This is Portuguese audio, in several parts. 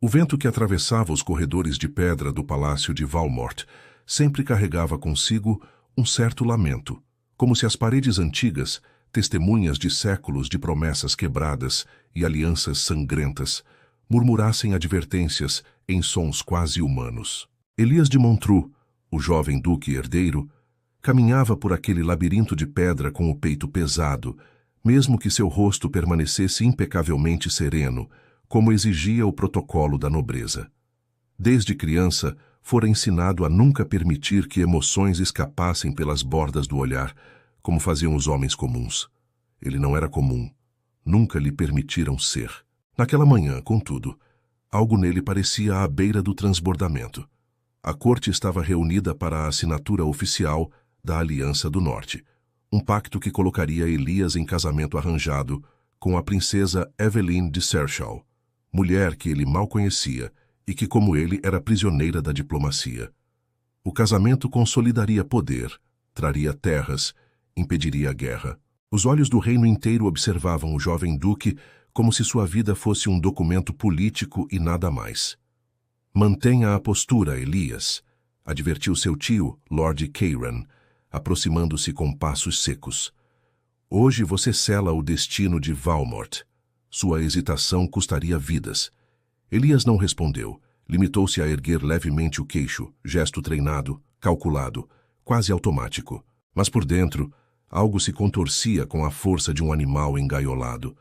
O vento que atravessava os corredores de pedra do palácio de Valmort sempre carregava consigo um certo lamento, como se as paredes antigas, testemunhas de séculos de promessas quebradas e alianças sangrentas, murmurassem advertências em sons quase humanos. Elias de Montreux, o jovem duque herdeiro, caminhava por aquele labirinto de pedra com o peito pesado, mesmo que seu rosto permanecesse impecavelmente sereno, como exigia o protocolo da nobreza. Desde criança, fora ensinado a nunca permitir que emoções escapassem pelas bordas do olhar, como faziam os homens comuns. Ele não era comum. Nunca lhe permitiram ser. Naquela manhã, contudo, algo nele parecia à beira do transbordamento. A corte estava reunida para a assinatura oficial da Aliança do Norte, um pacto que colocaria Elias em casamento arranjado com a princesa Eveline de Serchal, mulher que ele mal conhecia e que, como ele, era prisioneira da diplomacia. O casamento consolidaria poder, traria terras, impediria a guerra. Os olhos do reino inteiro observavam o jovem duque como se sua vida fosse um documento político e nada mais. Mantenha a postura, Elias, advertiu seu tio, Lord Keiran, aproximando-se com passos secos. Hoje você sela o destino de Valmort. Sua hesitação custaria vidas. Elias não respondeu. Limitou-se a erguer levemente o queixo, gesto treinado, calculado, quase automático. Mas por dentro, algo se contorcia com a força de um animal engaiolado.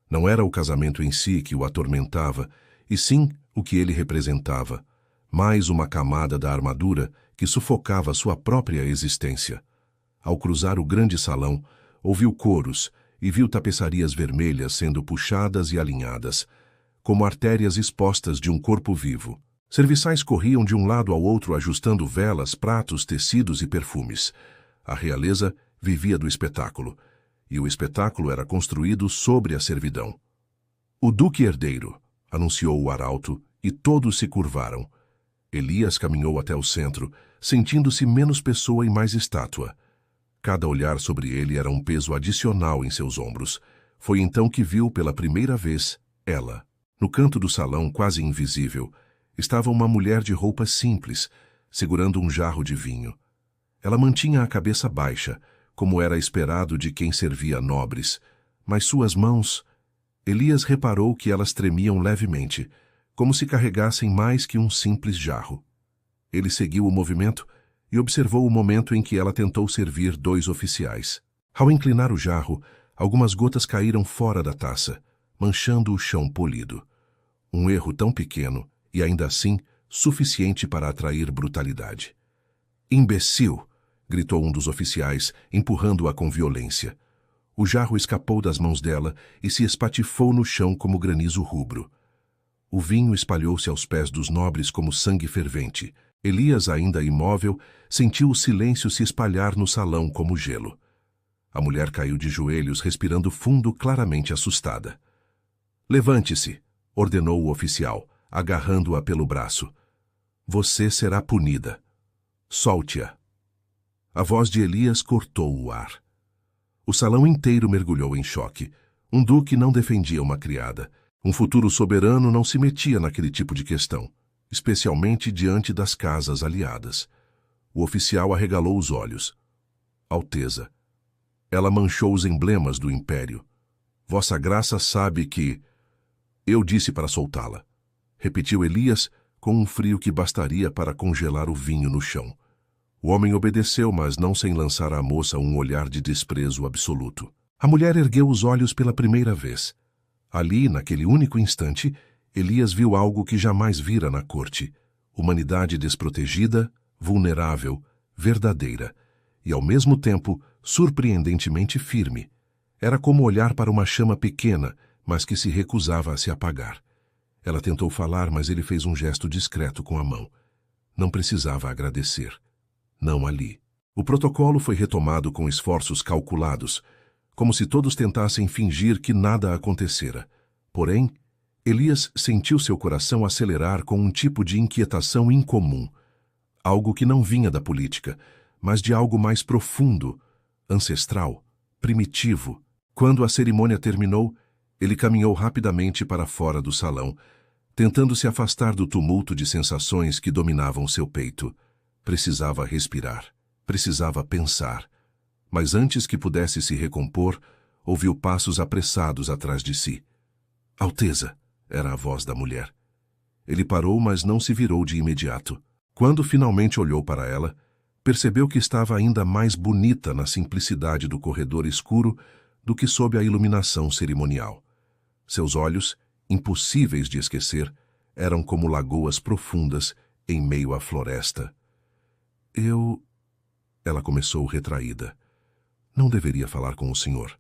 Não era o casamento em si que o atormentava, e sim o que ele representava. Mais uma camada da armadura que sufocava sua própria existência. Ao cruzar o grande salão, ouviu coros e viu tapeçarias vermelhas sendo puxadas e alinhadas, como artérias expostas de um corpo vivo. Serviçais corriam de um lado ao outro ajustando velas, pratos, tecidos e perfumes. A realeza vivia do espetáculo, e o espetáculo era construído sobre a servidão. O duque herdeiro, anunciou o arauto, e todos se curvaram. Elias caminhou até o centro, sentindo-se menos pessoa e mais estátua. Cada olhar sobre ele era um peso adicional em seus ombros. Foi então que viu pela primeira vez ela. No canto do salão, quase invisível, estava uma mulher de roupas simples, segurando um jarro de vinho. Ela mantinha a cabeça baixa, como era esperado de quem servia nobres, mas suas mãos... Elias reparou que elas tremiam levemente, como se carregassem mais que um simples jarro. Ele seguiu o movimento e observou o momento em que ela tentou servir 2 oficiais. Ao inclinar o jarro, algumas gotas caíram fora da taça, manchando o chão polido. Um erro tão pequeno e, ainda assim, suficiente para atrair brutalidade. «Imbecil!» gritou um dos oficiais, empurrando-a com violência. O jarro escapou das mãos dela e se espatifou no chão como granizo rubro. O vinho espalhou-se aos pés dos nobres como sangue fervente. Elias, ainda imóvel, sentiu o silêncio se espalhar no salão como gelo. A mulher caiu de joelhos, respirando fundo, claramente assustada. «Levante-se», ordenou o oficial, agarrando-a pelo braço. «Você será punida. Solte-a». A voz de Elias cortou o ar. O salão inteiro mergulhou em choque. Um duque não defendia uma criada. Um futuro soberano não se metia naquele tipo de questão, especialmente diante das casas aliadas. O oficial arregalou os olhos. Alteza. Ela manchou os emblemas do império. Vossa Graça sabe que... Eu disse para soltá-la. Repetiu Elias, com um frio que bastaria para congelar o vinho no chão. O homem obedeceu, mas não sem lançar à moça um olhar de desprezo absoluto. A mulher ergueu os olhos pela primeira vez. Ali, naquele único instante, Elias viu algo que jamais vira na corte. Humanidade desprotegida, vulnerável, verdadeira, e ao mesmo tempo surpreendentemente firme. Era como olhar para uma chama pequena, mas que se recusava a se apagar. Ela tentou falar, mas ele fez um gesto discreto com a mão. Não precisava agradecer. Não ali. O protocolo foi retomado com esforços calculados, como se todos tentassem fingir que nada acontecera. Porém, Elias sentiu seu coração acelerar com um tipo de inquietação incomum, algo que não vinha da política, mas de algo mais profundo, ancestral, primitivo. Quando a cerimônia terminou, ele caminhou rapidamente para fora do salão, tentando se afastar do tumulto de sensações que dominavam seu peito. Precisava respirar, precisava pensar. Mas antes que pudesse se recompor, ouviu passos apressados atrás de si. Alteza, era a voz da mulher. Ele parou, mas não se virou de imediato. Quando finalmente olhou para ela, percebeu que estava ainda mais bonita na simplicidade do corredor escuro do que sob a iluminação cerimonial. Seus olhos, impossíveis de esquecer, eram como lagoas profundas em meio à floresta. Ela começou retraída. Não deveria falar com o senhor,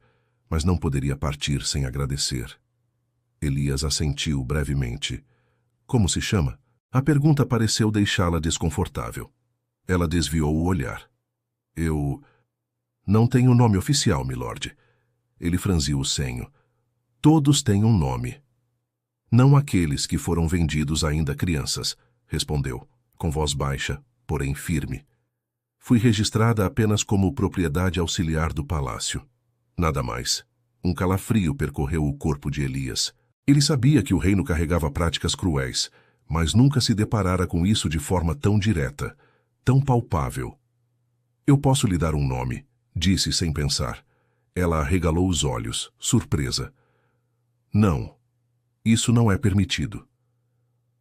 mas não poderia partir sem agradecer. Elias assentiu brevemente. Como se chama? A pergunta pareceu deixá-la desconfortável. Ela desviou o olhar. Não tenho nome oficial, milord. Ele franziu o senho. Todos têm um nome. Não aqueles que foram vendidos ainda crianças, respondeu, com voz baixa, porém firme. Fui registrada apenas como propriedade auxiliar do palácio. Nada mais. Um calafrio percorreu o corpo de Elias. Ele sabia que o reino carregava práticas cruéis, mas nunca se deparara com isso de forma tão direta, tão palpável. Eu posso lhe dar um nome, disse sem pensar. Ela arregalou os olhos, surpresa. Não, isso não é permitido.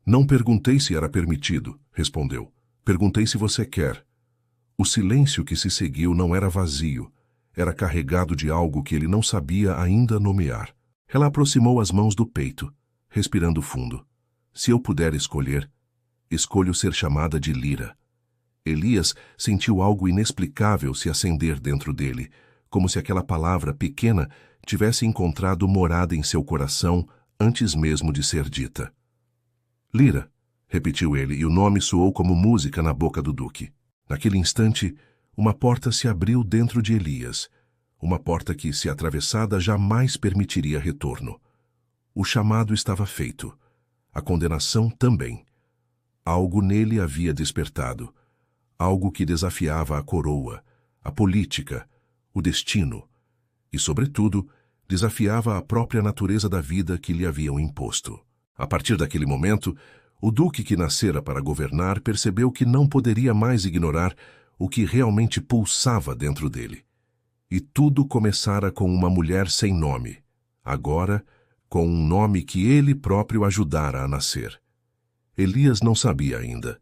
Não perguntei se era permitido, respondeu. Perguntei se você quer. O silêncio que se seguiu não era vazio, era carregado de algo que ele não sabia ainda nomear. Ela aproximou as mãos do peito, respirando fundo. Se eu puder escolher, escolho ser chamada de Lyra. Elias sentiu algo inexplicável se acender dentro dele, como se aquela palavra pequena tivesse encontrado morada em seu coração antes mesmo de ser dita. Lyra, repetiu ele, e o nome soou como música na boca do duque. Naquele instante, uma porta se abriu dentro de Elias, uma porta que, se atravessada, jamais permitiria retorno. O chamado estava feito. A condenação também. Algo nele havia despertado. Algo que desafiava a coroa, a política, o destino. E, sobretudo, desafiava a própria natureza da vida que lhe haviam imposto. A partir daquele momento, o duque que nascera para governar percebeu que não poderia mais ignorar o que realmente pulsava dentro dele. E tudo começara com uma mulher sem nome, agora com um nome que ele próprio ajudara a nascer. Elias não sabia ainda,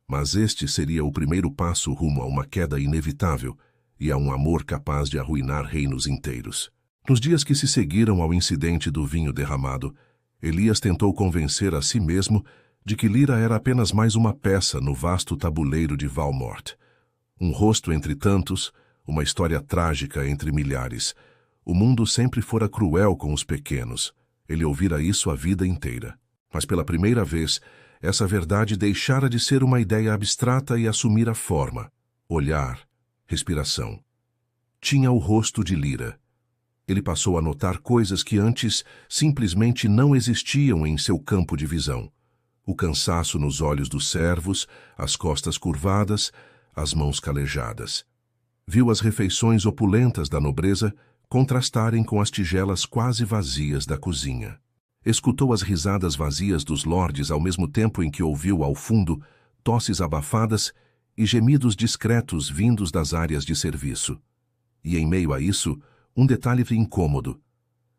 mas este seria o primeiro passo rumo a uma queda inevitável e a um amor capaz de arruinar reinos inteiros. Nos dias que se seguiram ao incidente do vinho derramado, Elias tentou convencer a si mesmo de que Lyra era apenas mais uma peça no vasto tabuleiro de Valmort. Um rosto entre tantos, uma história trágica entre milhares. O mundo sempre fora cruel com os pequenos. Ele ouvira isso a vida inteira. Mas pela primeira vez, essa verdade deixara de ser uma ideia abstrata e assumira forma, olhar, respiração. Tinha o rosto de Lyra. Ele passou a notar coisas que antes simplesmente não existiam em seu campo de visão. O cansaço nos olhos dos servos, as costas curvadas, as mãos calejadas. Viu as refeições opulentas da nobreza contrastarem com as tigelas quase vazias da cozinha. Escutou as risadas vazias dos lordes ao mesmo tempo em que ouviu ao fundo tosses abafadas e gemidos discretos vindos das áreas de serviço. E em meio a isso, um detalhe incômodo.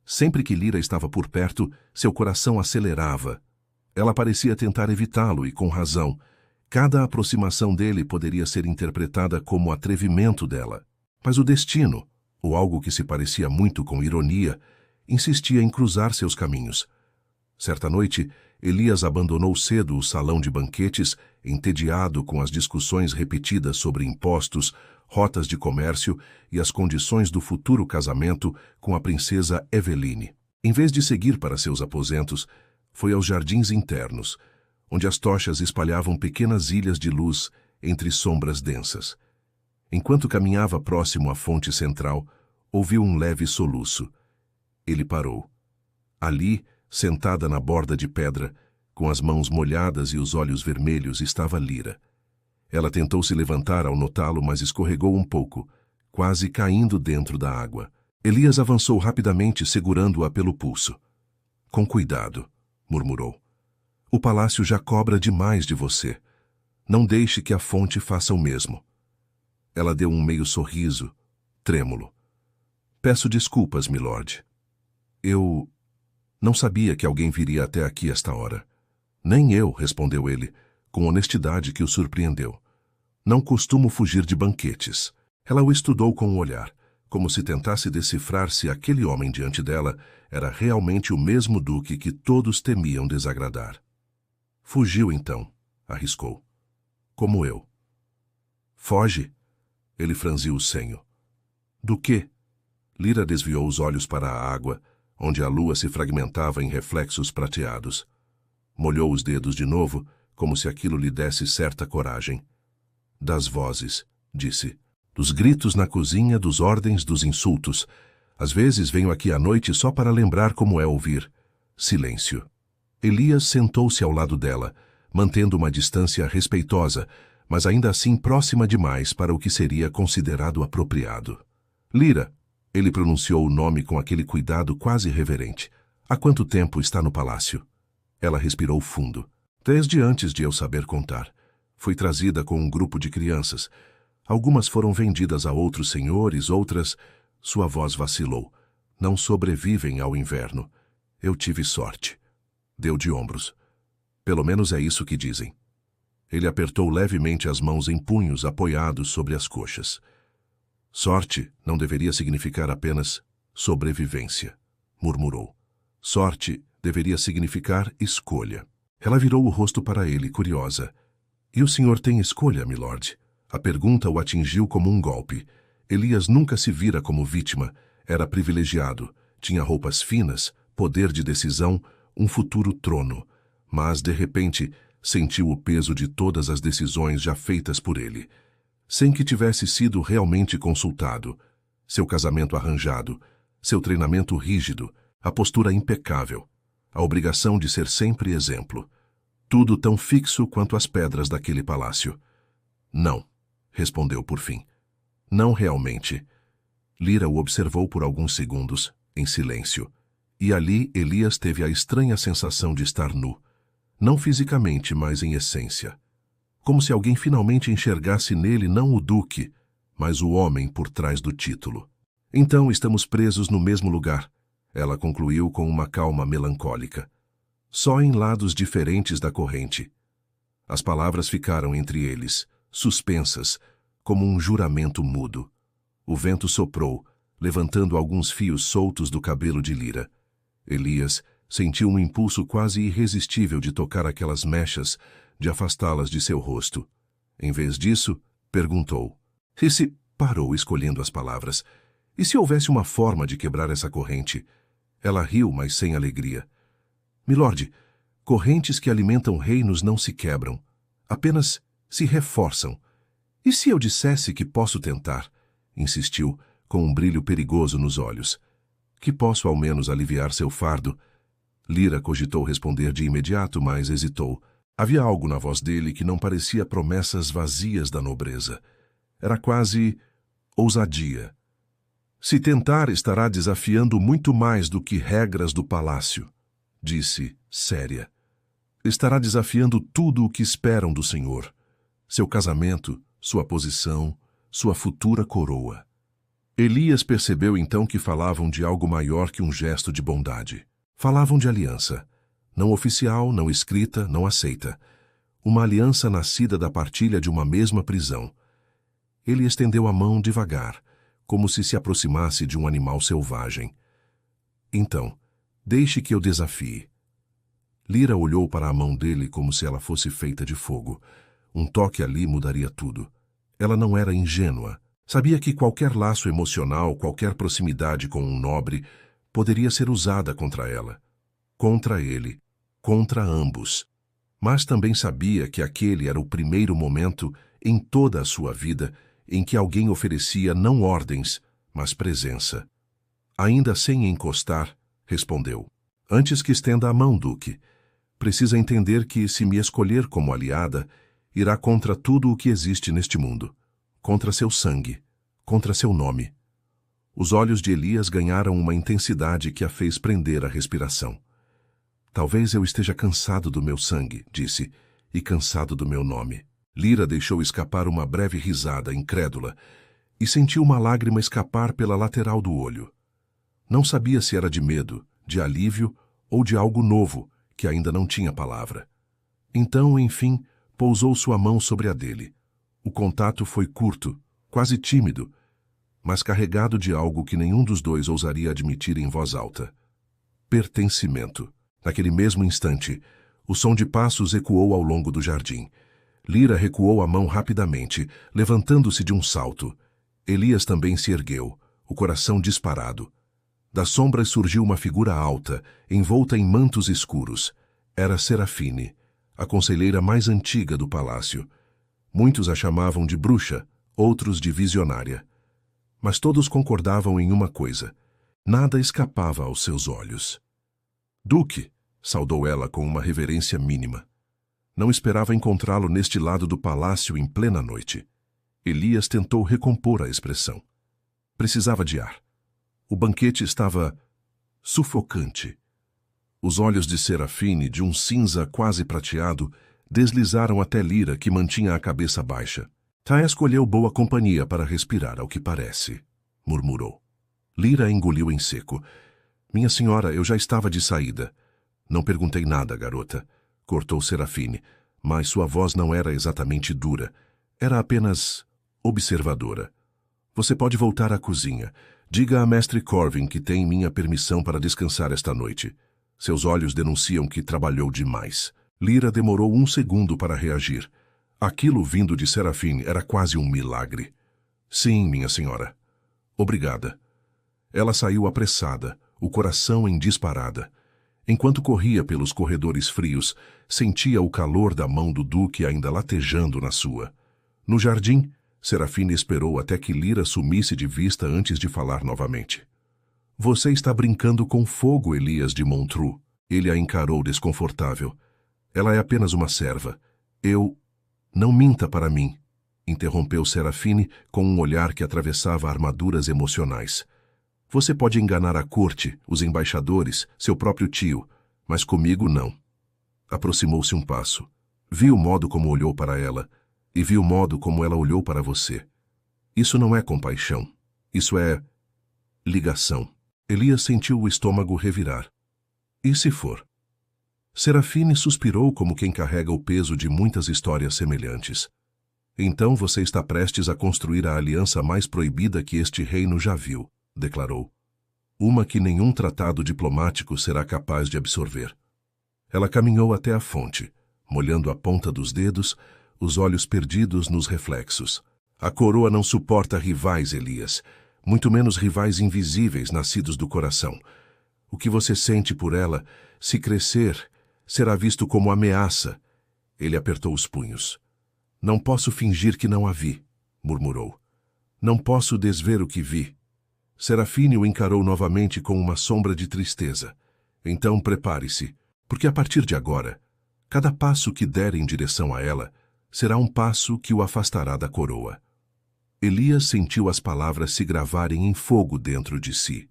Sempre que Lyra estava por perto, seu coração acelerava. Ela parecia tentar evitá-lo e com razão. Cada aproximação dele poderia ser interpretada como atrevimento dela. Mas o destino, ou algo que se parecia muito com ironia, insistia em cruzar seus caminhos. Certa noite, Elias abandonou cedo o salão de banquetes, entediado com as discussões repetidas sobre impostos, rotas de comércio e as condições do futuro casamento com a princesa Eveline. Em vez de seguir para seus aposentos, foi aos jardins internos, onde as tochas espalhavam pequenas ilhas de luz entre sombras densas. Enquanto caminhava próximo à fonte central, ouviu um leve soluço. Ele parou. Ali, sentada na borda de pedra, com as mãos molhadas e os olhos vermelhos, estava Lyra. Ela tentou se levantar ao notá-lo, mas escorregou um pouco, quase caindo dentro da água. Elias avançou rapidamente, segurando-a pelo pulso. Com cuidado, murmurou. O palácio já cobra demais de você. Não deixe que a fonte faça o mesmo. Ela deu um meio sorriso, trêmulo. Peço desculpas, milord. Eu não sabia que alguém viria até aqui esta hora. Nem eu, respondeu ele, com honestidade que o surpreendeu. Não costumo fugir de banquetes. Ela o estudou com um olhar, como se tentasse decifrar se aquele homem diante dela era realmente o mesmo duque que todos temiam desagradar. Fugiu então, arriscou. Como eu. Foge? Ele franziu o senho. Do quê? Lyra desviou os olhos para a água, onde a lua se fragmentava em reflexos prateados. Molhou os dedos de novo, como se aquilo lhe desse certa coragem. Das vozes, disse. Dos gritos na cozinha, dos ordens, dos insultos. Às vezes venho aqui à noite só para lembrar como é ouvir. Silêncio. Elias sentou-se ao lado dela, mantendo uma distância respeitosa, mas ainda assim próxima demais para o que seria considerado apropriado. Lyra, ele pronunciou o nome com aquele cuidado quase reverente. Há quanto tempo está no palácio? Ela respirou fundo. Desde antes de eu saber contar. Fui trazida com um grupo de crianças. Algumas foram vendidas a outros senhores, outras... Sua voz vacilou. Não sobrevivem ao inverno. Eu tive sorte. Deu de ombros. Pelo menos é isso que dizem. Ele apertou levemente as mãos em punhos apoiados sobre as coxas. Sorte não deveria significar apenas sobrevivência, murmurou. Sorte deveria significar escolha. Ela virou o rosto para ele, curiosa. E o senhor tem escolha, milord? A pergunta o atingiu como um golpe. Elias nunca se vira como vítima. Era privilegiado. Tinha roupas finas, poder de decisão, um futuro trono. Mas, de repente, sentiu o peso de todas as decisões já feitas por ele. Sem que tivesse sido realmente consultado. Seu casamento arranjado, seu treinamento rígido, a postura impecável, a obrigação de ser sempre exemplo. Tudo tão fixo quanto as pedras daquele palácio. Não, respondeu por fim. Não realmente. Lyra o observou por alguns segundos, em silêncio. E ali Elias teve a estranha sensação de estar nu. Não fisicamente, mas em essência. Como se alguém finalmente enxergasse nele não o duque, mas o homem por trás do título. Então estamos presos no mesmo lugar, ela concluiu com uma calma melancólica. Só em lados diferentes da corrente. As palavras ficaram entre eles, suspensas, como um juramento mudo. O vento soprou, levantando alguns fios soltos do cabelo de Lyra. Elias sentiu um impulso quase irresistível de tocar aquelas mechas, de afastá-las de seu rosto. Em vez disso, perguntou. E se... Parou escolhendo as palavras. E se houvesse uma forma de quebrar essa corrente? Ela riu, mas sem alegria. Milord, correntes que alimentam reinos não se quebram. Apenas se reforçam. E se eu dissesse que posso tentar? Insistiu, com um brilho perigoso nos olhos. Que posso ao menos aliviar seu fardo? Lyra cogitou responder de imediato, mas hesitou. Havia algo na voz dele que não parecia promessas vazias da nobreza. Era quase ousadia. Se tentar, estará desafiando muito mais do que regras do palácio, disse, séria. Estará desafiando tudo o que esperam do senhor. Seu casamento, sua posição, sua futura coroa. Elias percebeu então que falavam de algo maior que um gesto de bondade. Falavam de aliança. Não oficial, não escrita, não aceita. Uma aliança nascida da partilha de uma mesma prisão. Ele estendeu a mão devagar, como se aproximasse de um animal selvagem. Então, deixe que eu desafie. Lyra olhou para a mão dele como se ela fosse feita de fogo. Um toque ali mudaria tudo. Ela não era ingênua. Sabia que qualquer laço emocional, qualquer proximidade com um nobre, poderia ser usada contra ela. Contra ele. Contra ambos. Mas também sabia que aquele era o primeiro momento em toda a sua vida em que alguém oferecia não ordens, mas presença. Ainda sem encostar, respondeu. Antes que estenda a mão, Duque. Precisa entender que, se me escolher como aliada, irá contra tudo o que existe neste mundo. Contra seu sangue. Contra seu nome. Os olhos de Elias ganharam uma intensidade que a fez prender a respiração. Talvez eu esteja cansado do meu sangue, disse, e cansado do meu nome. Lyra deixou escapar uma breve risada incrédula e sentiu uma lágrima escapar pela lateral do olho. Não sabia se era de medo, de alívio ou de algo novo, que ainda não tinha palavra. Então, enfim, pousou sua mão sobre a dele. O contato foi curto, quase tímido, mas carregado de algo que nenhum dos dois ousaria admitir em voz alta. Pertencimento. Naquele mesmo instante, o som de passos ecoou ao longo do jardim. Lyra recuou a mão rapidamente, levantando-se de um salto. Elias também se ergueu, o coração disparado. Das sombras surgiu uma figura alta, envolta em mantos escuros. Era Serafine, a conselheira mais antiga do palácio. Muitos a chamavam de bruxa, outros de visionária. Mas todos concordavam em uma coisa: nada escapava aos seus olhos. Duque, saudou ela com uma reverência mínima. Não esperava encontrá-lo neste lado do palácio em plena noite. Elias tentou recompor a expressão. Precisava de ar. O banquete estava sufocante. Os olhos de Serafine, de um cinza quase prateado, deslizaram até Lyra, que mantinha a cabeça baixa. Tá escolheu boa companhia para respirar, ao que parece, murmurou. Lyra engoliu em seco. Minha senhora, eu já estava de saída. Não perguntei nada, garota, cortou Serafine, mas sua voz não era exatamente dura. Era apenas observadora. Você pode voltar à cozinha. Diga a mestre Corvin que tem minha permissão para descansar esta noite. Seus olhos denunciam que trabalhou demais. Lyra demorou um segundo para reagir. Aquilo vindo de Serafine era quase um milagre. Sim, minha senhora. Obrigada. Ela saiu apressada, o coração em disparada. Enquanto corria pelos corredores frios, sentia o calor da mão do duque ainda latejando na sua. No jardim, Serafine esperou até que Lyra sumisse de vista antes de falar novamente. Você está brincando com fogo, Elias de Montreux. Ele a encarou desconfortável. Ela é apenas uma serva. Não minta para mim, interrompeu Serafine com um olhar que atravessava armaduras emocionais. Você pode enganar a corte, os embaixadores, seu próprio tio, mas comigo não. Aproximou-se um passo. Viu o modo como olhou para ela, e viu o modo como ela olhou para você. Isso não é compaixão. Isso é ligação. Elias sentiu o estômago revirar. E se for? Serafine suspirou como quem carrega o peso de muitas histórias semelhantes. Então você está prestes a construir a aliança mais proibida que este reino já viu, declarou. Uma que nenhum tratado diplomático será capaz de absorver. Ela caminhou até a fonte, molhando a ponta dos dedos, os olhos perdidos nos reflexos. A coroa não suporta rivais, Elias, muito menos rivais invisíveis nascidos do coração. O que você sente por ela, se crescer, será visto como ameaça. Ele apertou os punhos. Não posso fingir que não a vi, murmurou. Não posso desver o que vi. Serafine o encarou novamente com uma sombra de tristeza. Então prepare-se, porque a partir de agora, cada passo que der em direção a ela será um passo que o afastará da coroa. Elias sentiu as palavras se gravarem em fogo dentro de si.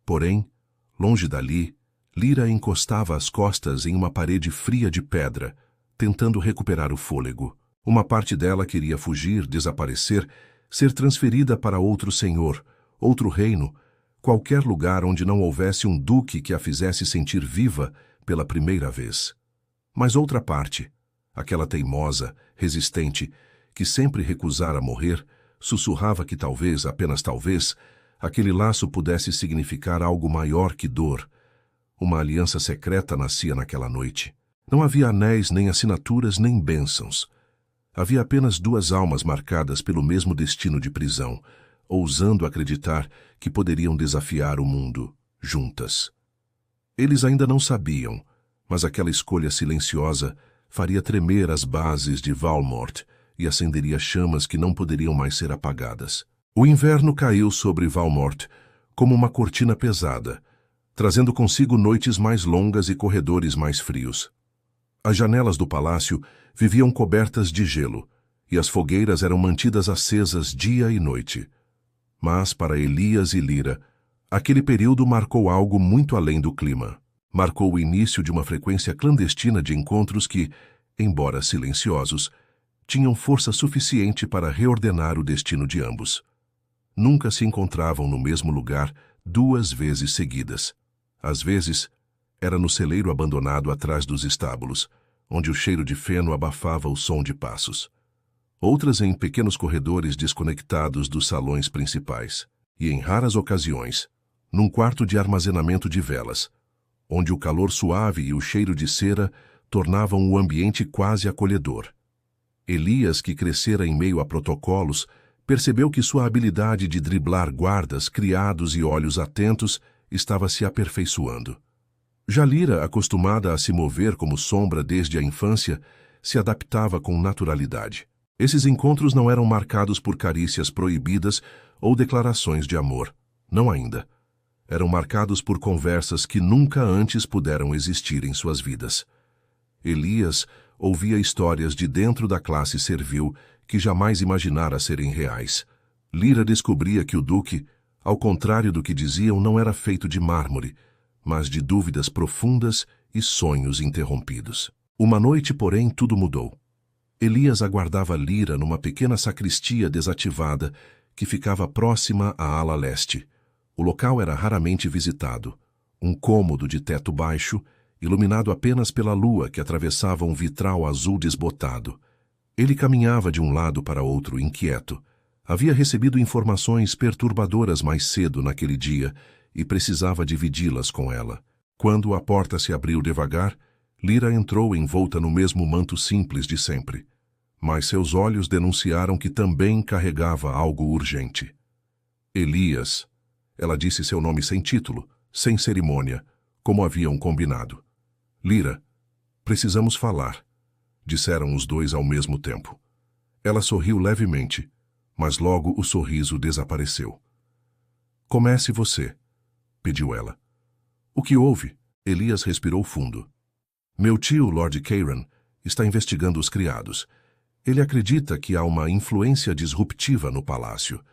Porém, longe dali, Lyra encostava as costas em uma parede fria de pedra, tentando recuperar o fôlego. Uma parte dela queria fugir, desaparecer, ser transferida para outro senhor, outro reino, qualquer lugar onde não houvesse um duque que a fizesse sentir viva pela primeira vez. Mas outra parte, aquela teimosa, resistente, que sempre recusara morrer, sussurrava que talvez, apenas talvez, aquele laço pudesse significar algo maior que dor. Uma aliança secreta nascia naquela noite. Não havia anéis, nem assinaturas, nem bênçãos. Havia apenas duas almas marcadas pelo mesmo destino de prisão, ousando acreditar que poderiam desafiar o mundo, juntas. Eles ainda não sabiam, mas aquela escolha silenciosa faria tremer as bases de Valmort e acenderia chamas que não poderiam mais ser apagadas. O inverno caiu sobre Valmort como uma cortina pesada, trazendo consigo noites mais longas e corredores mais frios. As janelas do palácio viviam cobertas de gelo, e as fogueiras eram mantidas acesas dia e noite. Mas, para Elias e Lyra, aquele período marcou algo muito além do clima. Marcou o início de uma frequência clandestina de encontros que, embora silenciosos, tinham força suficiente para reordenar o destino de ambos. Nunca se encontravam no mesmo lugar 2 vezes seguidas. Às vezes, era no celeiro abandonado atrás dos estábulos, onde o cheiro de feno abafava o som de passos. Outras em pequenos corredores desconectados dos salões principais. E, em raras ocasiões, num quarto de armazenamento de velas, onde o calor suave e o cheiro de cera tornavam o ambiente quase acolhedor. Elias, que crescera em meio a protocolos, percebeu que sua habilidade de driblar guardas, criados e olhos atentos estava se aperfeiçoando. Já Lyra, acostumada a se mover como sombra desde a infância, se adaptava com naturalidade. Esses encontros não eram marcados por carícias proibidas ou declarações de amor. Não ainda. Eram marcados por conversas que nunca antes puderam existir em suas vidas. Elias ouvia histórias de dentro da classe servil que jamais imaginara serem reais. Lyra descobria que o duque, ao contrário do que diziam, não era feito de mármore, mas de dúvidas profundas e sonhos interrompidos. Uma noite, porém, tudo mudou. Elias aguardava Lyra numa pequena sacristia desativada que ficava próxima à ala leste. O local era raramente visitado. Um cômodo de teto baixo, iluminado apenas pela lua que atravessava um vitral azul desbotado. Ele caminhava de um lado para outro, inquieto. Havia recebido informações perturbadoras mais cedo naquele dia e precisava dividi-las com ela. Quando a porta se abriu devagar, Lyra entrou envolta no mesmo manto simples de sempre. Mas seus olhos denunciaram que também carregava algo urgente. Elias. Ela disse seu nome sem título, sem cerimônia, como haviam combinado. Lyra, precisamos falar, disseram os dois ao mesmo tempo. Ela sorriu levemente, mas logo o sorriso desapareceu. Comece você, pediu ela. O que houve? Elias respirou fundo. Meu tio, Lord Kieran, está investigando os criados. Ele acredita que há uma influência disruptiva no palácio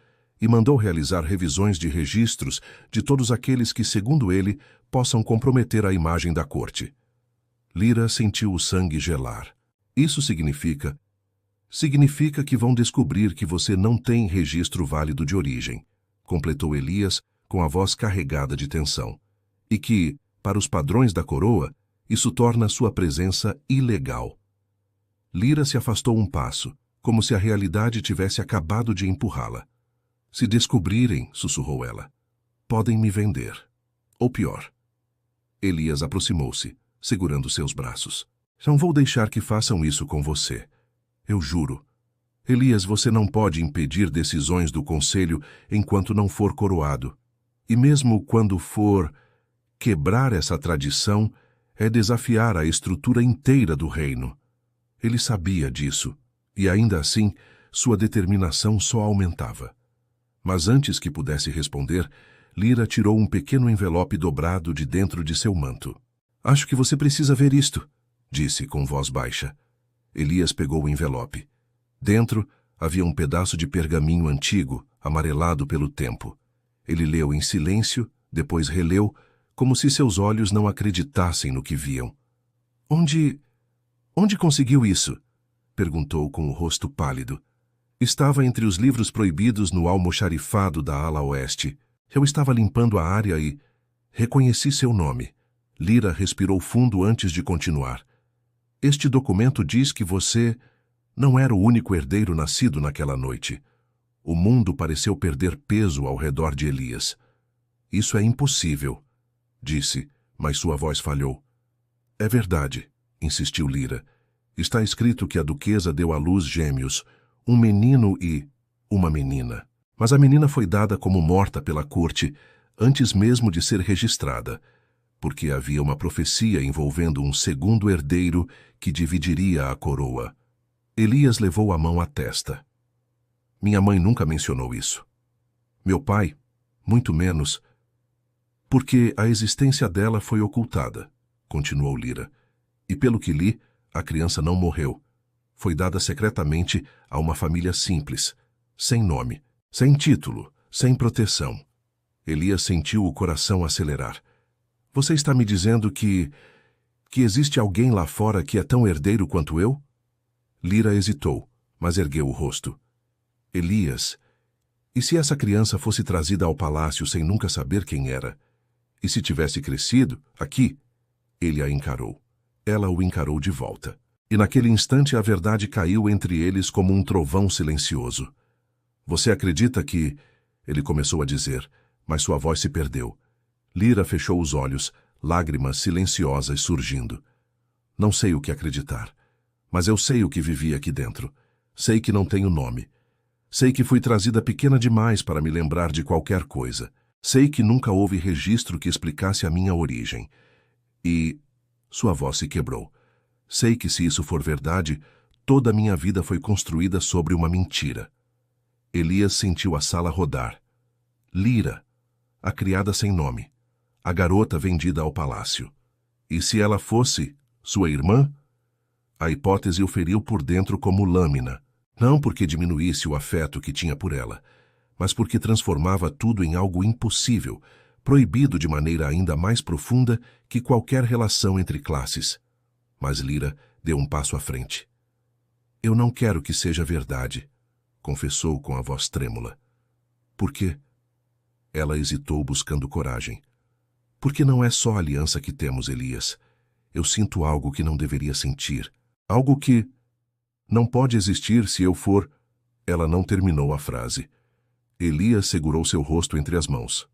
e mandou realizar revisões de registros de todos aqueles que, segundo ele, possam comprometer a imagem da corte. Lyra sentiu o sangue gelar. Isso significa que vão descobrir que você não tem registro válido de origem, completou Elias com a voz carregada de tensão, e que, para os padrões da coroa, isso torna sua presença ilegal. Lyra se afastou um passo, como se a realidade tivesse acabado de empurrá-la. Se descobrirem, sussurrou ela, podem me vender. Ou pior. Elias aproximou-se, segurando seus braços. Não vou deixar que façam isso com você. Eu juro. Elias, você não pode impedir decisões do conselho enquanto não for coroado. E mesmo quando for, quebrar essa tradição é desafiar a estrutura inteira do reino. Ele sabia disso, e ainda assim, sua determinação só aumentava. Mas antes que pudesse responder, Lyra tirou um pequeno envelope dobrado de dentro de seu manto. Acho que você precisa ver isto, disse com voz baixa. Elias pegou o envelope. Dentro havia um pedaço de pergaminho antigo, amarelado pelo tempo. Ele leu em silêncio, depois releu, como se seus olhos não acreditassem no que viam. Onde conseguiu isso? Perguntou com o rosto pálido. Estava entre os livros proibidos no almoxarifado da ala oeste. Eu estava limpando a área e reconheci seu nome. Lyra respirou fundo antes de continuar. Este documento diz que você não era o único herdeiro nascido naquela noite. O mundo pareceu perder peso ao redor de Elias. Isso é impossível, disse, mas sua voz falhou. É verdade, insistiu Lyra. Está escrito que a duquesa deu à luz gêmeos, um menino e uma menina. Mas a menina foi dada como morta pela corte antes mesmo de ser registrada, porque havia uma profecia envolvendo um segundo herdeiro que dividiria a coroa. Elias levou a mão à testa. Minha mãe nunca mencionou isso. Meu pai, muito menos, porque a existência dela foi ocultada, continuou Lyra. E pelo que li, a criança não morreu. Foi dada secretamente a uma família simples, sem nome, sem título, sem proteção. Elias sentiu o coração acelerar. Você está me dizendo que existe alguém lá fora que é tão herdeiro quanto eu? Lyra hesitou, mas ergueu o rosto. Elias, e se essa criança fosse trazida ao palácio sem nunca saber quem era? E se tivesse crescido, aqui? Ele a encarou. Ela o encarou de volta. E naquele instante a verdade caiu entre eles como um trovão silencioso. Você acredita que... Ele começou a dizer, mas sua voz se perdeu. Lyra fechou os olhos, lágrimas silenciosas surgindo. Não sei o que acreditar, mas eu sei o que vivi aqui dentro. Sei que não tenho nome. Sei que fui trazida pequena demais para me lembrar de qualquer coisa. Sei que nunca houve registro que explicasse a minha origem. E... Sua voz se quebrou. Sei que se isso for verdade, toda a minha vida foi construída sobre uma mentira. Elias sentiu a sala rodar. Lyra, a criada sem nome, a garota vendida ao palácio. E se ela fosse sua irmã? A hipótese o feriu por dentro como lâmina, não porque diminuísse o afeto que tinha por ela, mas porque transformava tudo em algo impossível, proibido de maneira ainda mais profunda que qualquer relação entre classes. Mas Lyra deu um passo à frente. Eu não quero que seja verdade, confessou com a voz trêmula. Por quê? Ela hesitou buscando coragem. Porque não é só a aliança que temos, Elias. Eu sinto algo que não deveria sentir. Algo que não pode existir se eu for... Ela não terminou a frase. Elias segurou seu rosto entre as mãos.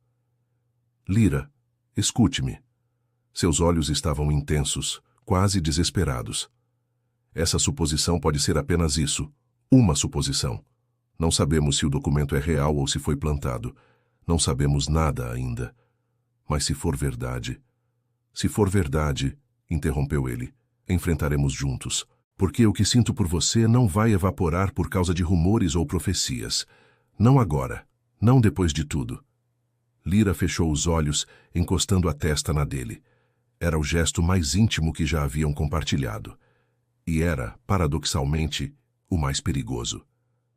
Lyra, escute-me. Seus olhos estavam intensos, quase desesperados. Essa suposição pode ser apenas isso, uma suposição. Não sabemos se o documento é real ou se foi plantado. Não sabemos nada ainda. Mas se for verdade... Se for verdade, interrompeu ele, enfrentaremos juntos. Porque o que sinto por você não vai evaporar por causa de rumores ou profecias. Não agora, não depois de tudo. Lyra fechou os olhos, encostando a testa na dele. Era o gesto mais íntimo que já haviam compartilhado. E era, paradoxalmente, o mais perigoso.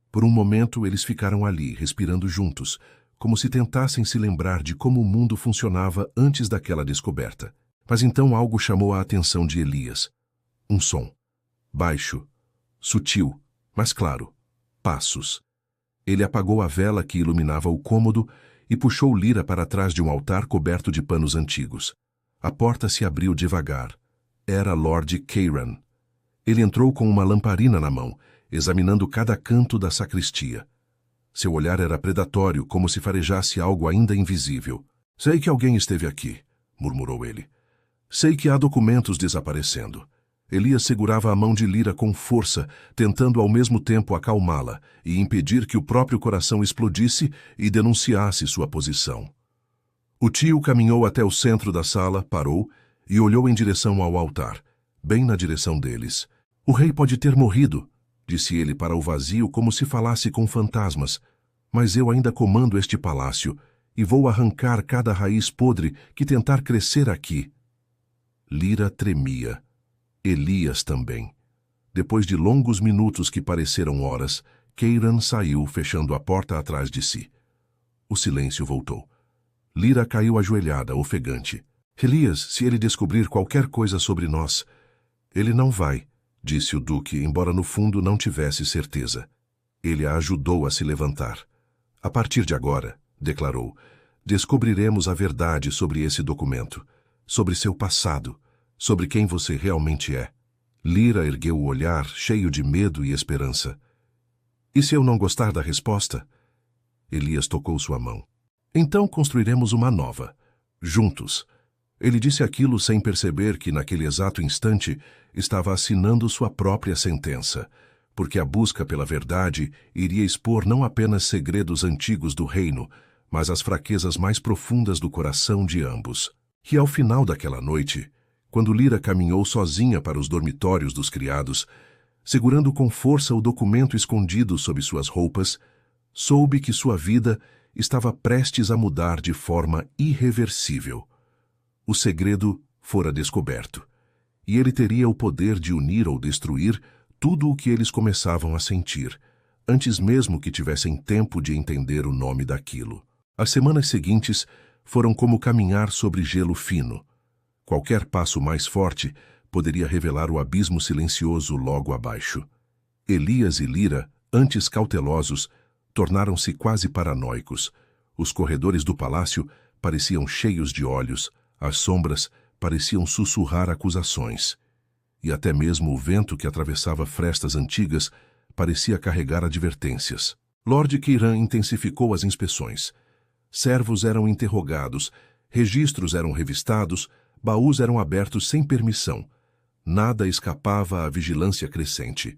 Por um momento eles ficaram ali, respirando juntos, como se tentassem se lembrar de como o mundo funcionava antes daquela descoberta. Mas então algo chamou a atenção de Elias. Um som. Baixo, sutil, mas claro. Passos. Ele apagou a vela que iluminava o cômodo e puxou Lyra para trás de um altar coberto de panos antigos. A porta se abriu devagar. Era Lord Kayran. Ele entrou com uma lamparina na mão, examinando cada canto da sacristia. Seu olhar era predatório, como se farejasse algo ainda invisível. Sei que alguém esteve aqui, murmurou ele. Sei que há documentos desaparecendo. Elias segurava a mão de Lyra com força, tentando ao mesmo tempo acalmá-la e impedir que o próprio coração explodisse e denunciasse sua posição. O tio caminhou até o centro da sala, parou e olhou em direção ao altar, bem na direção deles. O rei pode ter morrido, disse ele para o vazio como se falasse com fantasmas, mas eu ainda comando este palácio e vou arrancar cada raiz podre que tentar crescer aqui. Lyra tremia. Elias também. Depois de longos minutos que pareceram horas, Kayran saiu, fechando a porta atrás de si. O silêncio voltou. Lyra caiu ajoelhada, ofegante. Elias, se ele descobrir qualquer coisa sobre nós... Ele não vai, disse o duque, embora no fundo não tivesse certeza. Ele a ajudou a se levantar. A partir de agora, declarou, descobriremos a verdade sobre esse documento, sobre seu passado, sobre quem você realmente é. Lyra ergueu o olhar, cheio de medo e esperança. E se eu não gostar da resposta? Elias tocou sua mão. Então construiremos uma nova, juntos. Ele disse aquilo sem perceber que, naquele exato instante, estava assinando sua própria sentença, porque a busca pela verdade iria expor não apenas segredos antigos do reino, mas as fraquezas mais profundas do coração de ambos. E ao final daquela noite, quando Lyra caminhou sozinha para os dormitórios dos criados, segurando com força o documento escondido sob suas roupas, soube que sua vida estava prestes a mudar de forma irreversível. O segredo fora descoberto, e ele teria o poder de unir ou destruir tudo o que eles começavam a sentir, antes mesmo que tivessem tempo de entender o nome daquilo. As semanas seguintes foram como caminhar sobre gelo fino. Qualquer passo mais forte poderia revelar o abismo silencioso logo abaixo. Elias e Lira, antes cautelosos, tornaram-se quase paranoicos. Os corredores do palácio pareciam cheios de olhos, as sombras pareciam sussurrar acusações. E até mesmo o vento que atravessava frestas antigas parecia carregar advertências. Lord Kiran intensificou as inspeções. Servos eram interrogados, registros eram revistados, baús eram abertos sem permissão. Nada escapava à vigilância crescente.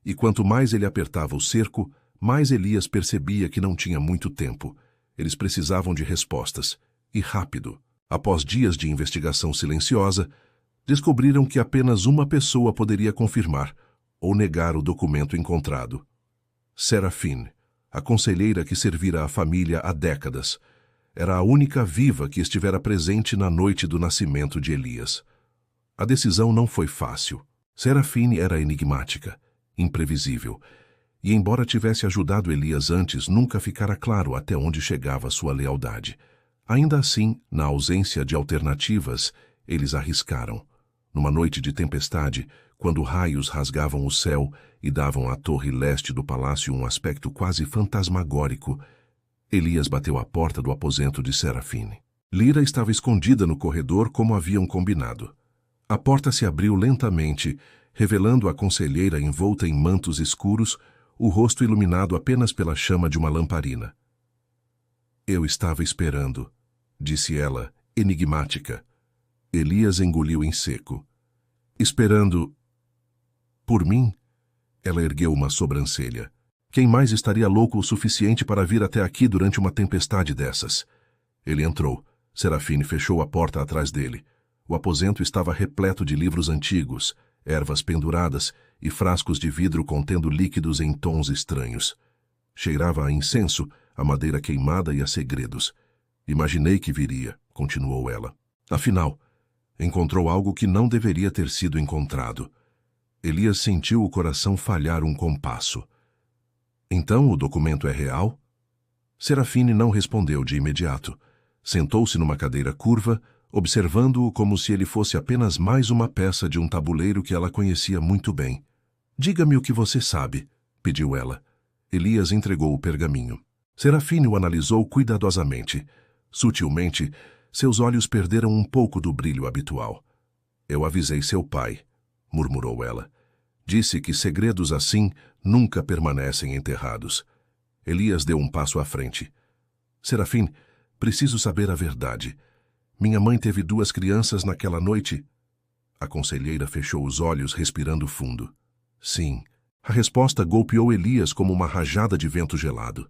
E quanto mais ele apertava o cerco, mais Elias percebia que não tinha muito tempo. Eles precisavam de respostas, e rápido. Após dias de investigação silenciosa, descobriram que apenas uma pessoa poderia confirmar ou negar o documento encontrado. Serafine, a conselheira que servira à família há décadas, era a única viva que estivera presente na noite do nascimento de Elias. A decisão não foi fácil. Serafine era enigmática, imprevisível, e embora tivesse ajudado Elias antes, nunca ficara claro até onde chegava sua lealdade. Ainda assim, na ausência de alternativas, eles arriscaram. Numa noite de tempestade, quando raios rasgavam o céu e davam à torre leste do palácio um aspecto quase fantasmagórico, Elias bateu à porta do aposento de Serafine. Lira estava escondida no corredor como haviam combinado. A porta se abriu lentamente, revelando a conselheira envolta em mantos escuros, o rosto iluminado apenas pela chama de uma lamparina. Eu estava esperando, disse ela, enigmática. Elias engoliu em seco. Esperando... Por mim? Ela ergueu uma sobrancelha. Quem mais estaria louco o suficiente para vir até aqui durante uma tempestade dessas? Ele entrou. Serafine fechou a porta atrás dele. O aposento estava repleto de livros antigos, ervas penduradas e frascos de vidro contendo líquidos em tons estranhos. Cheirava a incenso, a madeira queimada e a segredos. Imaginei que viria, continuou ela. Afinal, encontrou algo que não deveria ter sido encontrado. Elias sentiu o coração falhar um compasso. Então o documento é real? Serafine não respondeu de imediato. Sentou-se numa cadeira curva, observando-o como se ele fosse apenas mais uma peça de um tabuleiro que ela conhecia muito bem. Diga-me o que você sabe, pediu ela. Elias entregou o pergaminho. Serafine o analisou cuidadosamente. Sutilmente, seus olhos perderam um pouco do brilho habitual. Eu avisei seu pai, murmurou ela. Disse que segredos assim nunca permanecem enterrados. Elias deu um passo à frente. Serafine, preciso saber a verdade. Minha mãe teve 2 crianças naquela noite? A conselheira fechou os olhos, respirando fundo. Sim. A resposta golpeou Elias como uma rajada de vento gelado.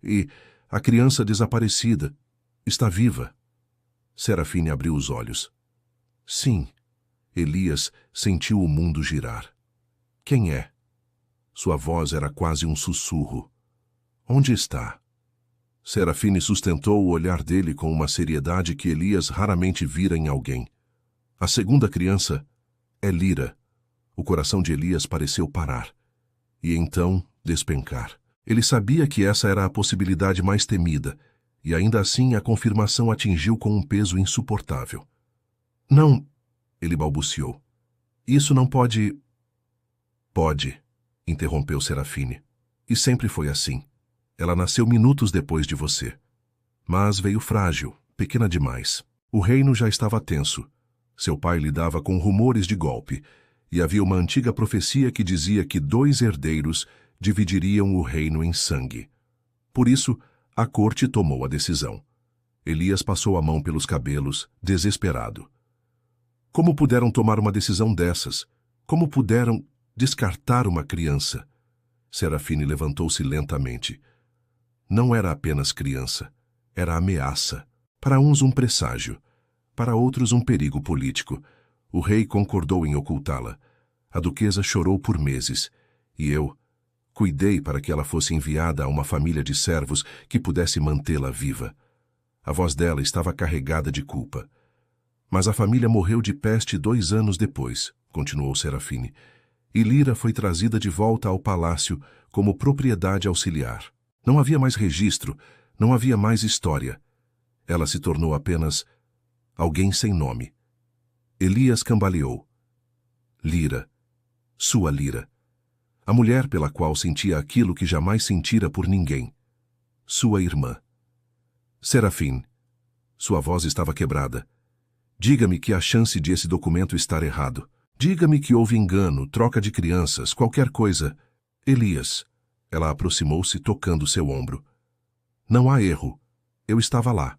E a criança desaparecida está viva. Serafine abriu os olhos. Sim. Elias sentiu o mundo girar. Quem é? Sua voz era quase um sussurro. Onde está? Serafine sustentou o olhar dele com uma seriedade que Elias raramente vira em alguém. A segunda criança é Lira. O coração de Elias pareceu parar. E então despencar. Ele sabia que essa era a possibilidade mais temida, e ainda assim a confirmação atingiu com um peso insuportável. Não, ele balbuciou. Isso não pode... Pode, interrompeu Serafine. E sempre foi assim. Ela nasceu minutos depois de você. Mas veio frágil, pequena demais. O reino já estava tenso. Seu pai lidava com rumores de golpe, e havia uma antiga profecia que dizia que 2 herdeiros dividiriam o reino em sangue. Por isso, a corte tomou a decisão. Elias passou a mão pelos cabelos, desesperado. Como puderam tomar uma decisão dessas? Como puderam descartar uma criança? Serafine levantou-se lentamente. Não era apenas criança, era ameaça. Para uns um presságio, para outros um perigo político. O rei concordou em ocultá-la. A duquesa chorou por meses, e eu cuidei para que ela fosse enviada a uma família de servos que pudesse mantê-la viva. A voz dela estava carregada de culpa. Mas a família morreu de peste 2 anos depois, continuou Serafine, e Lira foi trazida de volta ao palácio como propriedade auxiliar. Não havia mais registro, não havia mais história. Ela se tornou apenas alguém sem nome. Elias cambaleou. Lyra. Sua Lyra. A mulher pela qual sentia aquilo que jamais sentira por ninguém. Sua irmã. Serafim. Sua voz estava quebrada. Diga-me que há chance de esse documento estar errado. Diga-me que houve engano, troca de crianças, qualquer coisa. Elias. Ela aproximou-se, tocando seu ombro. Não há erro. Eu estava lá.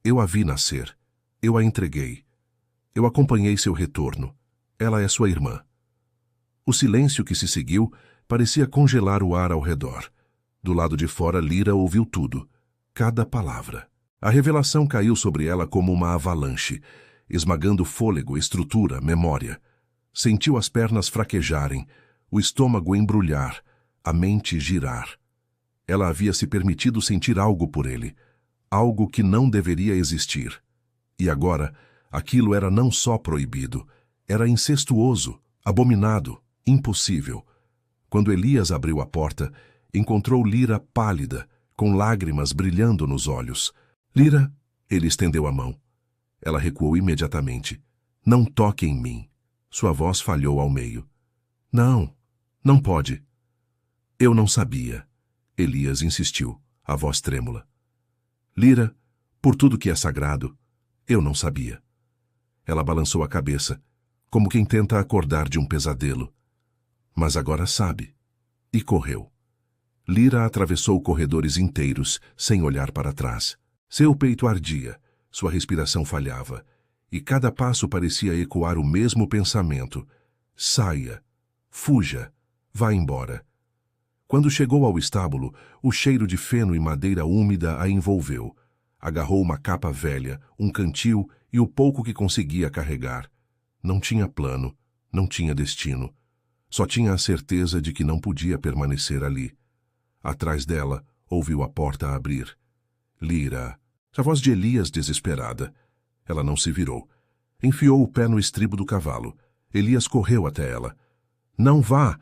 Eu a vi nascer. Eu a entreguei. Eu acompanhei seu retorno. Ela é sua irmã. O silêncio que se seguiu parecia congelar o ar ao redor. Do lado de fora, Lyra ouviu tudo. Cada palavra. A revelação caiu sobre ela como uma avalanche, esmagando fôlego, estrutura, memória. Sentiu as pernas fraquejarem, o estômago embrulhar, a mente girar. Ela havia se permitido sentir algo por ele, algo que não deveria existir. E agora, aquilo era não só proibido, era incestuoso, abominado, impossível. Quando Elias abriu a porta, encontrou Lyra pálida, com lágrimas brilhando nos olhos. Lyra, ele estendeu a mão. Ela recuou imediatamente. Não toque em mim. Sua voz falhou ao meio. Não, não pode. Eu não sabia. Elias insistiu, a voz trêmula. Lyra, por tudo que é sagrado, eu não sabia. Ela balançou a cabeça, como quem tenta acordar de um pesadelo. Mas agora sabe. E correu. Lyra atravessou corredores inteiros, sem olhar para trás. Seu peito ardia, sua respiração falhava, e cada passo parecia ecoar o mesmo pensamento. Saia, fuja, vá embora. Quando chegou ao estábulo, o cheiro de feno e madeira úmida a envolveu. Agarrou uma capa velha, um cantil e o pouco que conseguia carregar. Não tinha plano, não tinha destino. Só tinha a certeza de que não podia permanecer ali. Atrás dela, ouviu a porta abrir. Lyra. A voz de Elias desesperada. Ela não se virou. Enfiou o pé no estribo do cavalo. Elias correu até ela. Não vá!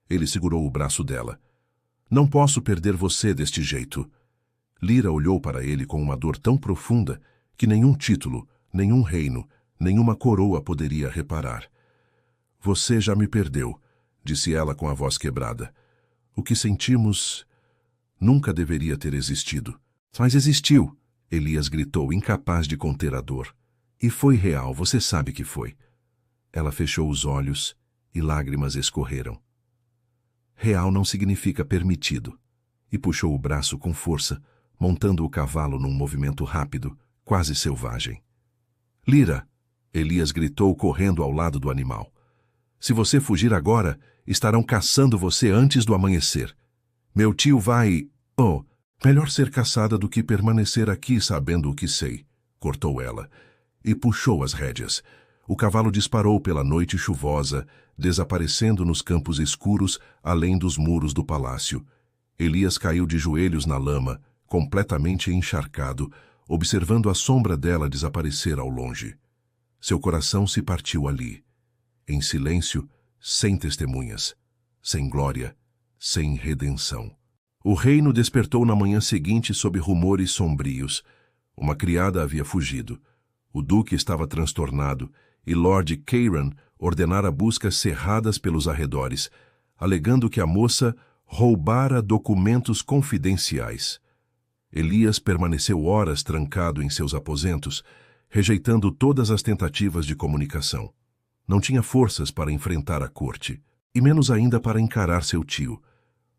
Ele segurou o braço dela. Não posso perder você deste jeito. Lyra olhou para ele com uma dor tão profunda que nenhum título, nenhum reino, nenhuma coroa poderia reparar. Você já me perdeu, disse ela com a voz quebrada. O que sentimos nunca deveria ter existido. Mas existiu, Elias gritou, incapaz de conter a dor. E foi real, você sabe que foi. Ela fechou os olhos e lágrimas escorreram. Real não significa permitido. E puxou o braço com força, montando o cavalo num movimento rápido, quase selvagem. Lyra! Elias gritou, correndo ao lado do animal. Se você fugir agora, estarão caçando você antes do amanhecer. Meu tio vai... Oh, melhor ser caçada do que permanecer aqui sabendo o que sei, cortou ela, e puxou as rédeas. O cavalo disparou pela noite chuvosa, desaparecendo nos campos escuros além dos muros do palácio. Elias caiu de joelhos na lama, completamente encharcado, observando a sombra dela desaparecer ao longe. Seu coração se partiu ali, em silêncio, sem testemunhas, sem glória, sem redenção. O reino despertou na manhã seguinte sob rumores sombrios. Uma criada havia fugido. O duque estava transtornado e Lord Keiran ordenara buscas cerradas pelos arredores, alegando que a moça roubara documentos confidenciais. Elias permaneceu horas trancado em seus aposentos, rejeitando todas as tentativas de comunicação. Não tinha forças para enfrentar a corte, e menos ainda para encarar seu tio.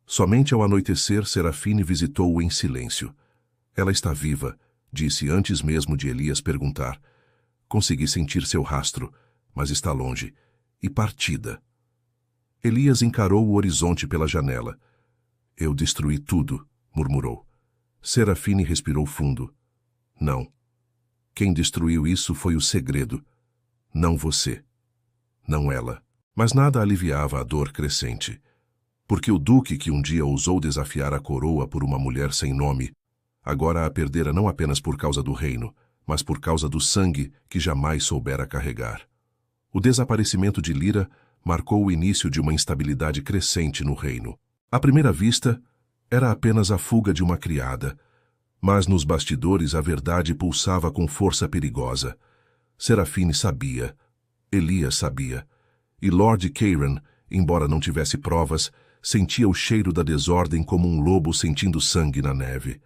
Somente ao anoitecer, Serafine visitou-o em silêncio. Ela está viva, disse antes mesmo de Elias perguntar. Consegui sentir seu rastro, mas está longe, e partida. Elias encarou o horizonte pela janela. Eu destruí tudo, murmurou. Serafine respirou fundo. Não. Quem destruiu isso foi o segredo. Não você. Não ela. Mas nada aliviava a dor crescente. Porque o duque que um dia ousou desafiar a coroa por uma mulher sem nome, agora a perdera não apenas por causa do reino, mas por causa do sangue que jamais soubera carregar. O desaparecimento de Lyra marcou o início de uma instabilidade crescente no reino. À primeira vista, era apenas a fuga de uma criada, mas nos bastidores a verdade pulsava com força perigosa. Serafine sabia, Elias sabia. E Lord Kieran, embora não tivesse provas, sentia o cheiro da desordem como um lobo sentindo sangue na neve.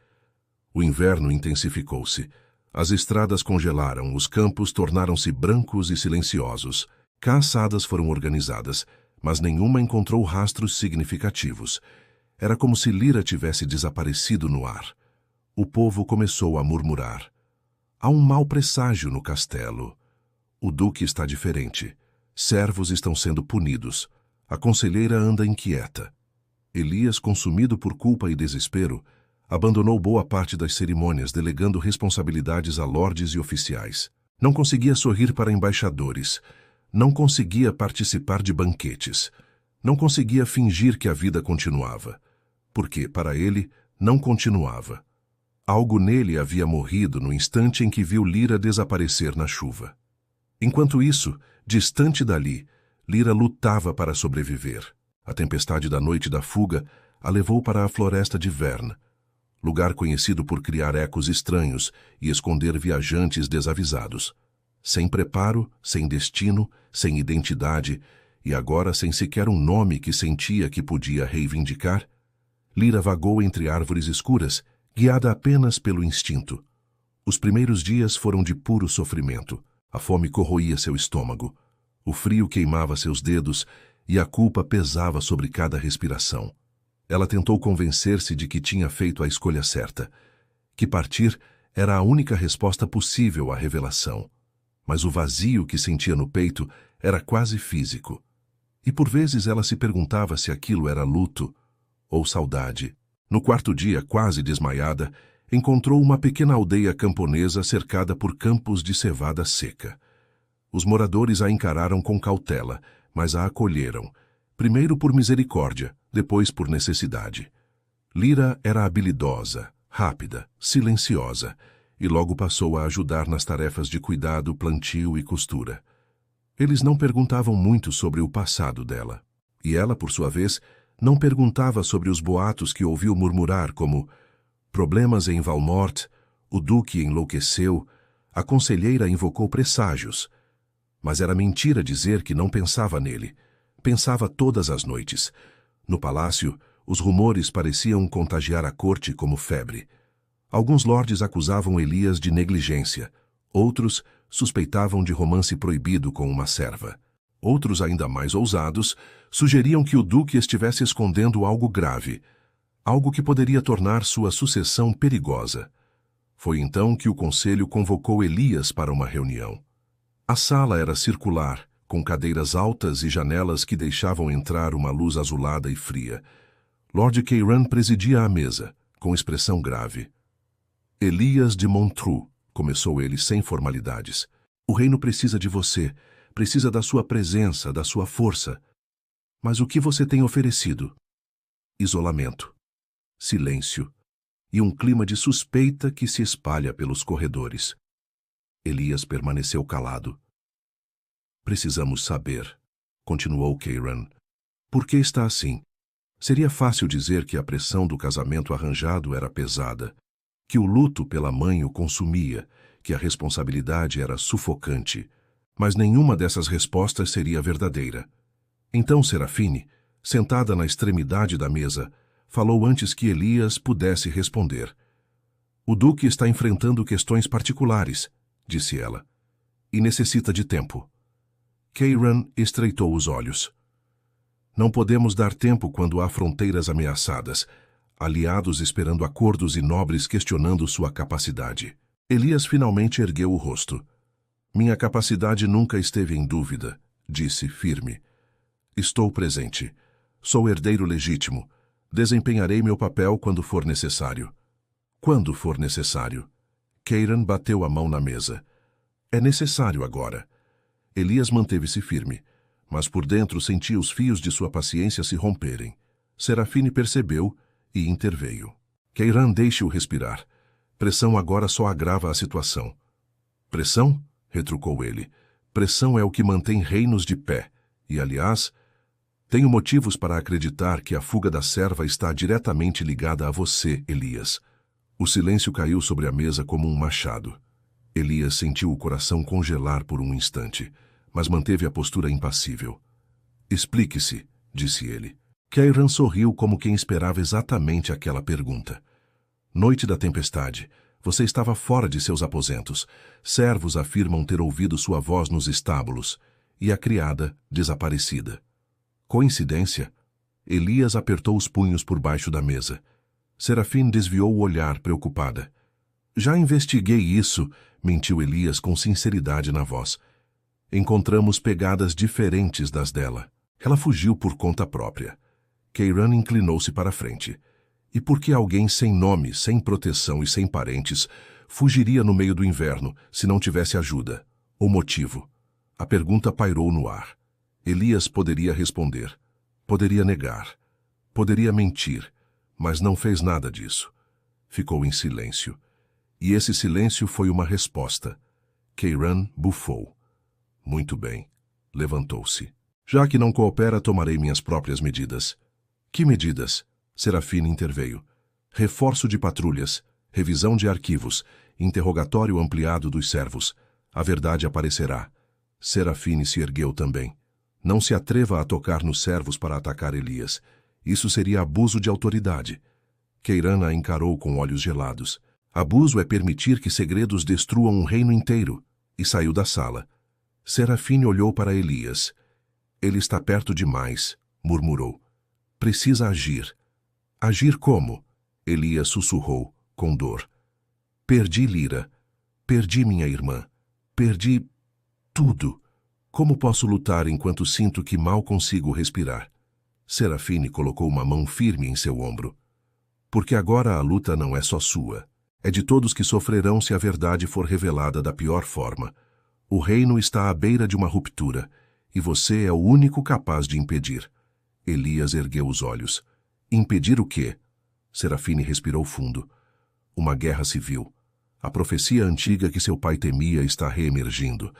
O inverno intensificou-se. As estradas congelaram, os campos tornaram-se brancos e silenciosos. Caçadas foram organizadas, mas nenhuma encontrou rastros significativos. Era como se Lyra tivesse desaparecido no ar. O povo começou a murmurar. Há um mau presságio no castelo. O duque está diferente. Servos estão sendo punidos. A conselheira anda inquieta. Elias, consumido por culpa e desespero, abandonou boa parte das cerimônias, delegando responsabilidades a lordes e oficiais. Não conseguia sorrir para embaixadores. Não conseguia participar de banquetes. Não conseguia fingir que a vida continuava. Porque, para ele, não continuava. Algo nele havia morrido no instante em que viu Lyra desaparecer na chuva. Enquanto isso, distante dali, Lyra lutava para sobreviver. A tempestade da noite da fuga a levou para a floresta de Verne, lugar conhecido por criar ecos estranhos e esconder viajantes desavisados. Sem preparo, sem destino, sem identidade, e agora sem sequer um nome que sentia que podia reivindicar, Lyra vagou entre árvores escuras, guiada apenas pelo instinto. Os primeiros dias foram de puro sofrimento. A fome corroía seu estômago, o frio queimava seus dedos e a culpa pesava sobre cada respiração. Ela tentou convencer-se de que tinha feito a escolha certa, que partir era a única resposta possível à revelação. Mas o vazio que sentia no peito era quase físico. E por vezes ela se perguntava se aquilo era luto ou saudade. No quarto dia, quase desmaiada, encontrou uma pequena aldeia camponesa cercada por campos de cevada seca. Os moradores a encararam com cautela, mas a acolheram, primeiro por misericórdia, depois por necessidade. Lyra era habilidosa, rápida, silenciosa, e logo passou a ajudar nas tarefas de cuidado, plantio e costura. Eles não perguntavam muito sobre o passado dela, e ela, por sua vez, não perguntava sobre os boatos que ouviu murmurar como problemas em Valmort, o duque enlouqueceu, a conselheira invocou presságios. Mas era mentira dizer que não pensava nele. Pensava todas as noites. No palácio, os rumores pareciam contagiar a corte como febre. Alguns lordes acusavam Elias de negligência. Outros suspeitavam de romance proibido com uma serva. Outros, ainda mais ousados, sugeriam que o duque estivesse escondendo algo grave, algo que poderia tornar sua sucessão perigosa. Foi então que o conselho convocou Elias para uma reunião. A sala era circular, com cadeiras altas e janelas que deixavam entrar uma luz azulada e fria. Lord Kieran presidia a mesa, com expressão grave. Elias de Montreux, começou ele sem formalidades. O reino precisa de você, precisa da sua presença, da sua força. Mas o que você tem oferecido? Isolamento, silêncio e um clima de suspeita que se espalha pelos corredores. Elias permaneceu calado. Precisamos saber, continuou Kieran. Por que está assim? Seria fácil dizer que a pressão do casamento arranjado era pesada, que o luto pela mãe o consumia, que a responsabilidade era sufocante, mas nenhuma dessas respostas seria verdadeira. Então Serafine, sentada na extremidade da mesa, falou antes que Elias pudesse responder. O duque está enfrentando questões particulares, disse ela, e necessita de tempo. Kieran estreitou os olhos. Não podemos dar tempo quando há fronteiras ameaçadas, aliados esperando acordos e nobres questionando sua capacidade. Elias finalmente ergueu o rosto. Minha capacidade nunca esteve em dúvida, disse firme. Estou presente. Sou herdeiro legítimo. Desempenharei meu papel quando for necessário. Quando for necessário. Kieran bateu a mão na mesa. É necessário agora. Elias manteve-se firme, mas por dentro sentia os fios de sua paciência se romperem. Serafine percebeu e interveio. Kieran, deixe-o respirar. Pressão agora só agrava a situação. Pressão? Retrucou ele. Pressão é o que mantém reinos de pé. E, aliás, tenho motivos para acreditar que a fuga da serva está diretamente ligada a você, Elias. O silêncio caiu sobre a mesa como um machado. Elias sentiu o coração congelar por um instante, mas manteve a postura impassível. Explique-se, disse ele. Keiran sorriu como quem esperava exatamente aquela pergunta. Noite da tempestade. Você estava fora de seus aposentos. Servos afirmam ter ouvido sua voz nos estábulos. E a criada, desaparecida. Coincidência? Elias apertou os punhos por baixo da mesa. Serafim desviou o olhar, preocupada. Já investiguei isso, mentiu Elias com sinceridade na voz. Encontramos pegadas diferentes das dela. Ela fugiu por conta própria. Keiran inclinou-se para a frente. E por que alguém sem nome, sem proteção e sem parentes fugiria no meio do inverno se não tivesse ajuda? O motivo? A pergunta pairou no ar. Elias poderia responder. Poderia negar. Poderia mentir. Mas não fez nada disso. Ficou em silêncio. E esse silêncio foi uma resposta. Keiran bufou. Muito bem. Levantou-se. Já que não coopera, tomarei minhas próprias medidas. Que medidas? Serafine interveio. Reforço de patrulhas, revisão de arquivos, interrogatório ampliado dos servos. A verdade aparecerá. Serafine se ergueu também. Não se atreva a tocar nos servos para atacar Elias. Isso seria abuso de autoridade. Keiran a encarou com olhos gelados. Abuso é permitir que segredos destruam um reino inteiro. E saiu da sala. Serafine olhou para Elias. Ele está perto demais, murmurou. Precisa agir. Agir como? Elias sussurrou, com dor. Perdi Lyra. Perdi minha irmã. Perdi tudo. Como posso lutar enquanto sinto que mal consigo respirar? Serafine colocou uma mão firme em seu ombro. Porque agora a luta não é só sua. É de todos que sofrerão se a verdade for revelada da pior forma. O reino está à beira de uma ruptura, e você é o único capaz de impedir. Elias ergueu os olhos. Impedir o quê? Serafine respirou fundo. Uma guerra civil. A profecia antiga que seu pai temia está reemergindo.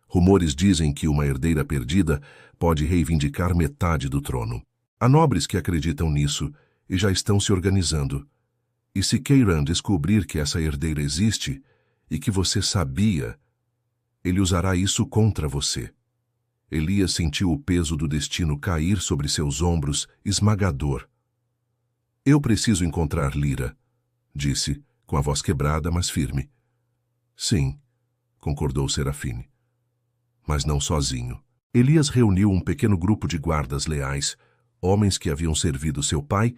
Rumores dizem que uma herdeira perdida pode reivindicar metade do trono. Há nobres que acreditam nisso e já estão se organizando. E se Keiran descobrir que essa herdeira existe e que você sabia, ele usará isso contra você. Elias sentiu o peso do destino cair sobre seus ombros, esmagador. Eu preciso encontrar Lyra, disse, com a voz quebrada, mas firme. Sim, concordou Serafine. Mas não sozinho. Elias reuniu um pequeno grupo de guardas leais, homens que haviam servido seu pai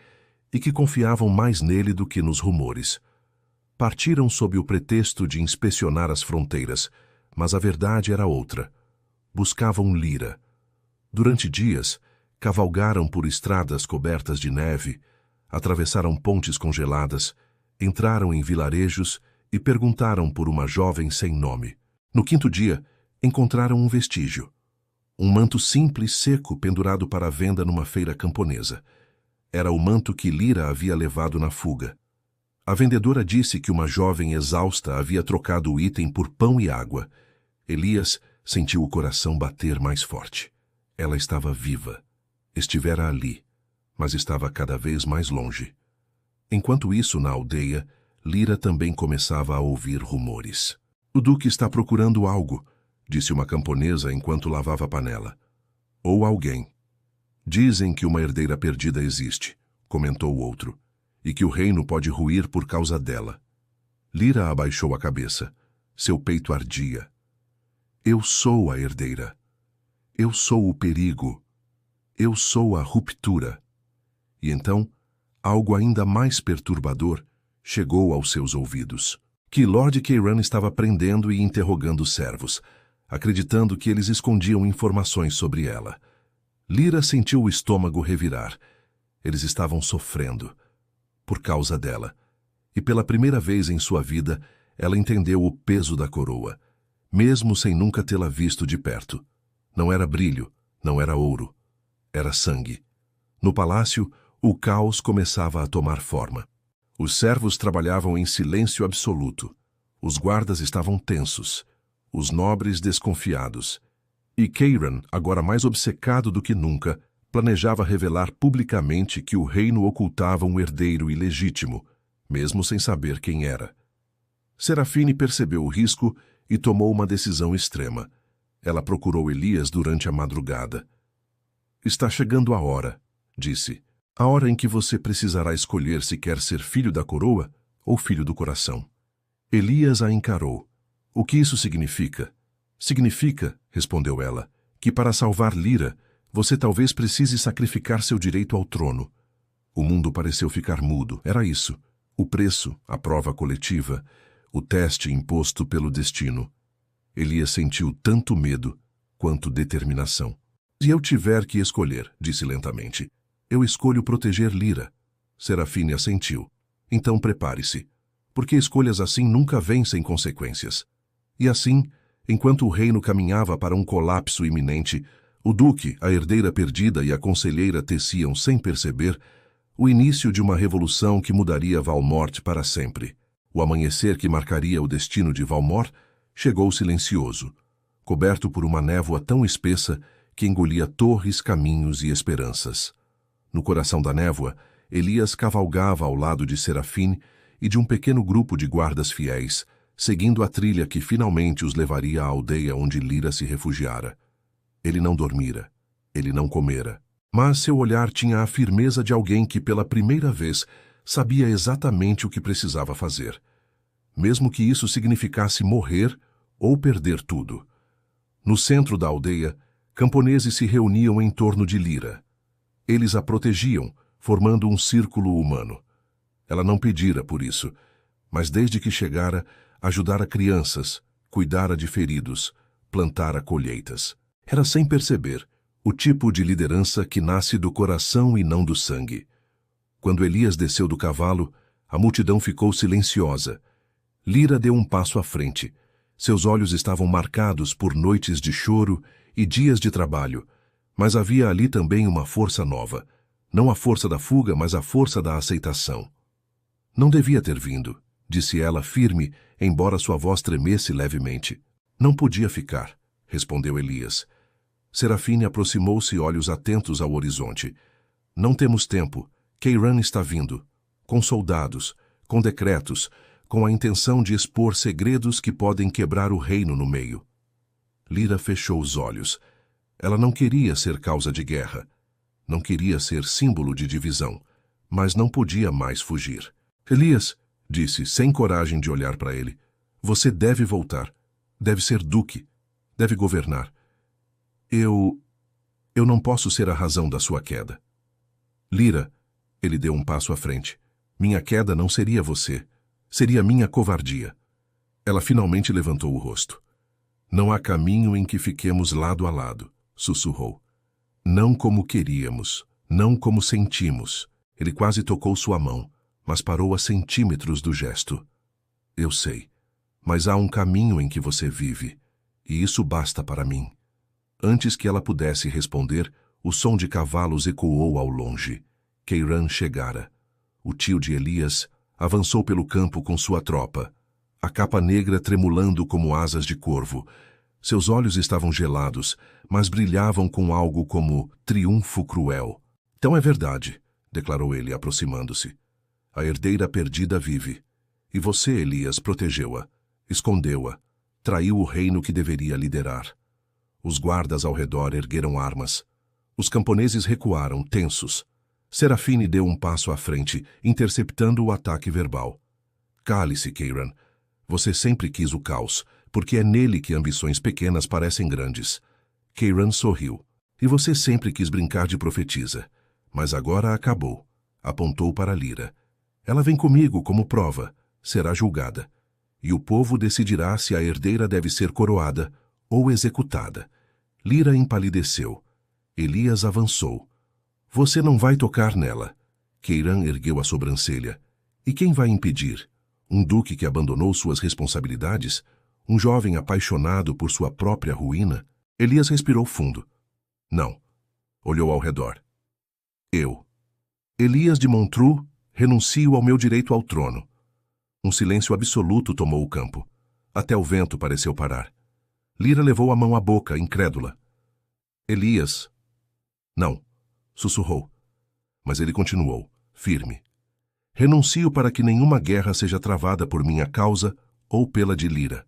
e que confiavam mais nele do que nos rumores. Partiram sob o pretexto de inspecionar as fronteiras, mas a verdade era outra. Buscavam Lyra. Durante dias, cavalgaram por estradas cobertas de neve, atravessaram pontes congeladas, entraram em vilarejos e perguntaram por uma jovem sem nome. No quinto dia, encontraram um vestígio. Um manto simples, seco, pendurado para venda numa feira camponesa. Era o manto que Lyra havia levado na fuga. A vendedora disse que uma jovem exausta havia trocado o item por pão e água. Elias sentiu o coração bater mais forte. Ela estava viva. Estivera ali, mas estava cada vez mais longe. Enquanto isso, na aldeia, Lyra também começava a ouvir rumores. O duque está procurando algo, disse uma camponesa enquanto lavava a panela. Ou alguém. Dizem que uma herdeira perdida existe, comentou o outro, e que o reino pode ruir por causa dela. Lyra abaixou a cabeça. Seu peito ardia. Eu sou a herdeira. Eu sou o perigo. Eu sou a ruptura. E então, algo ainda mais perturbador chegou aos seus ouvidos. Que Lord Keiran estava prendendo e interrogando os servos, acreditando que eles escondiam informações sobre ela. Lyra sentiu o estômago revirar. Eles estavam sofrendo. Por causa dela. E pela primeira vez em sua vida, ela entendeu o peso da coroa, mesmo sem nunca tê-la visto de perto. Não era brilho, não era ouro. Era sangue. No palácio, o caos começava a tomar forma. Os servos trabalhavam em silêncio absoluto. Os guardas estavam tensos. Os nobres desconfiados. E Keiran, agora mais obcecado do que nunca, planejava revelar publicamente que o reino ocultava um herdeiro ilegítimo, mesmo sem saber quem era. Serafine percebeu o risco e tomou uma decisão extrema. Ela procurou Elias durante a madrugada. Está chegando a hora, disse. A hora em que você precisará escolher se quer ser filho da coroa ou filho do coração. Elias a encarou. O que isso significa? Significa, respondeu ela, que para salvar Lira, você talvez precise sacrificar seu direito ao trono. O mundo pareceu ficar mudo. Era isso. O preço, a prova coletiva, o teste imposto pelo destino. Elias sentiu tanto medo quanto determinação. Se eu tiver que escolher, disse lentamente, eu escolho proteger Lira. Serafine assentiu. Então prepare-se, porque escolhas assim nunca vêm sem consequências. E assim, enquanto o reino caminhava para um colapso iminente, o duque, a herdeira perdida e a conselheira teciam sem perceber o início de uma revolução que mudaria Valmort para sempre. O amanhecer que marcaria o destino de Valmort chegou silencioso, coberto por uma névoa tão espessa que engolia torres, caminhos e esperanças. No coração da névoa, Elias cavalgava ao lado de Serafine e de um pequeno grupo de guardas fiéis, seguindo a trilha que finalmente os levaria à aldeia onde Lira se refugiara. Ele não dormira, ele não comera, mas seu olhar tinha a firmeza de alguém que pela primeira vez sabia exatamente o que precisava fazer, mesmo que isso significasse morrer ou perder tudo. No centro da aldeia, camponeses se reuniam em torno de Lira. Eles a protegiam, formando um círculo humano. Ela não pedira por isso, mas desde que chegara, ajudara crianças, cuidara de feridos, plantara colheitas. Era sem perceber o tipo de liderança que nasce do coração e não do sangue. Quando Elias desceu do cavalo, a multidão ficou silenciosa. Lira deu um passo à frente. Seus olhos estavam marcados por noites de choro e dias de trabalho, mas havia ali também uma força nova. Não a força da fuga, mas a força da aceitação. Não devia ter vindo, disse ela firme, embora sua voz tremesse levemente. Não podia ficar, respondeu Elias. Serafine aproximou-se, olhos atentos ao horizonte. Não temos tempo. Keiran está vindo. Com soldados, com decretos, com a intenção de expor segredos que podem quebrar o reino no meio. Lira fechou os olhos. Ela não queria ser causa de guerra. Não queria ser símbolo de divisão, mas não podia mais fugir. Elias, disse, sem coragem de olhar para ele, você deve voltar. Deve ser duque. Deve governar. Eu não posso ser a razão da sua queda. Lira, ele deu um passo à frente. Minha queda não seria você. Seria minha covardia. Ela finalmente levantou o rosto. Não há caminho em que fiquemos lado a lado, sussurrou. Não como queríamos, não como sentimos. Ele quase tocou sua mão, mas parou a centímetros do gesto. Eu sei, mas há um caminho em que você vive, e isso basta para mim. Antes que ela pudesse responder, o som de cavalos ecoou ao longe. Keiran chegara. O tio de Elias avançou pelo campo com sua tropa, a capa negra tremulando como asas de corvo. Seus olhos estavam gelados, mas brilhavam com algo como triunfo cruel. Então é verdade, declarou ele, aproximando-se. A herdeira perdida vive. E você, Elias, protegeu-a, escondeu-a, traiu o reino que deveria liderar. Os guardas ao redor ergueram armas. Os camponeses recuaram, tensos. Serafine deu um passo à frente, interceptando o ataque verbal. Cale-se, Keiran. Você sempre quis o caos, porque é nele que ambições pequenas parecem grandes. Keiran sorriu. E você sempre quis brincar de profetisa. Mas agora acabou. Apontou para Lira. Ela vem comigo como prova. Será julgada. E o povo decidirá se a herdeira deve ser coroada ou executada. Lira empalideceu. Elias avançou. Você não vai tocar nela. Keiran ergueu a sobrancelha. E quem vai impedir? Um duque que abandonou suas responsabilidades? Um jovem apaixonado por sua própria ruína? Elias respirou fundo. Não. Olhou ao redor. Eu. Elias de Montreux, renuncio ao meu direito ao trono. Um silêncio absoluto tomou o campo. Até o vento pareceu parar. Lira levou a mão à boca, incrédula. Elias. Não, sussurrou. Mas ele continuou, firme. Renuncio para que nenhuma guerra seja travada por minha causa ou pela de Lira.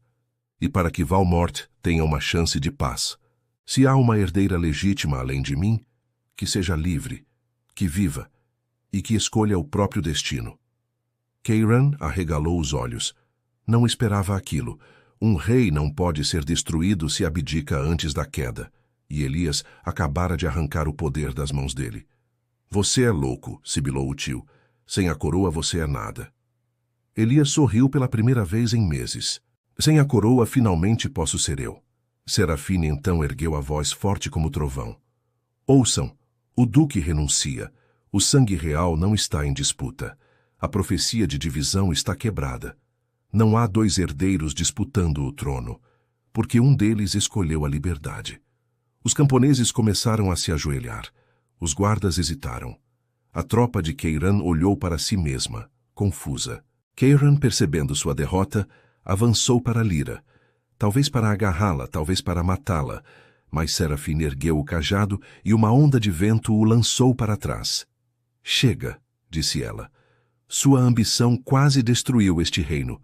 e para que Valmort tenha uma chance de paz. Se há uma herdeira legítima além de mim, que seja livre, que viva e que escolha o próprio destino. Keiran arregalou os olhos. Não esperava aquilo. Um rei não pode ser destruído se abdica antes da queda, e Elias acabara de arrancar o poder das mãos dele. Você é louco, sibilou o tio. Sem a coroa você é nada. Elias sorriu pela primeira vez em meses. Sem a coroa finalmente posso ser eu. Serafine então ergueu a voz forte como trovão. Ouçam, o duque renuncia. O sangue real não está em disputa. A profecia de divisão está quebrada. Não há dois herdeiros disputando o trono, porque um deles escolheu a liberdade. Os camponeses começaram a se ajoelhar. Os guardas hesitaram. A tropa de Keiran olhou para si mesma, confusa. Keiran, percebendo sua derrota, avançou para Lyra. Talvez para agarrá-la, talvez para matá-la, mas Serafine ergueu o cajado e uma onda de vento o lançou para trás. Chega, disse ela. Sua ambição quase destruiu este reino,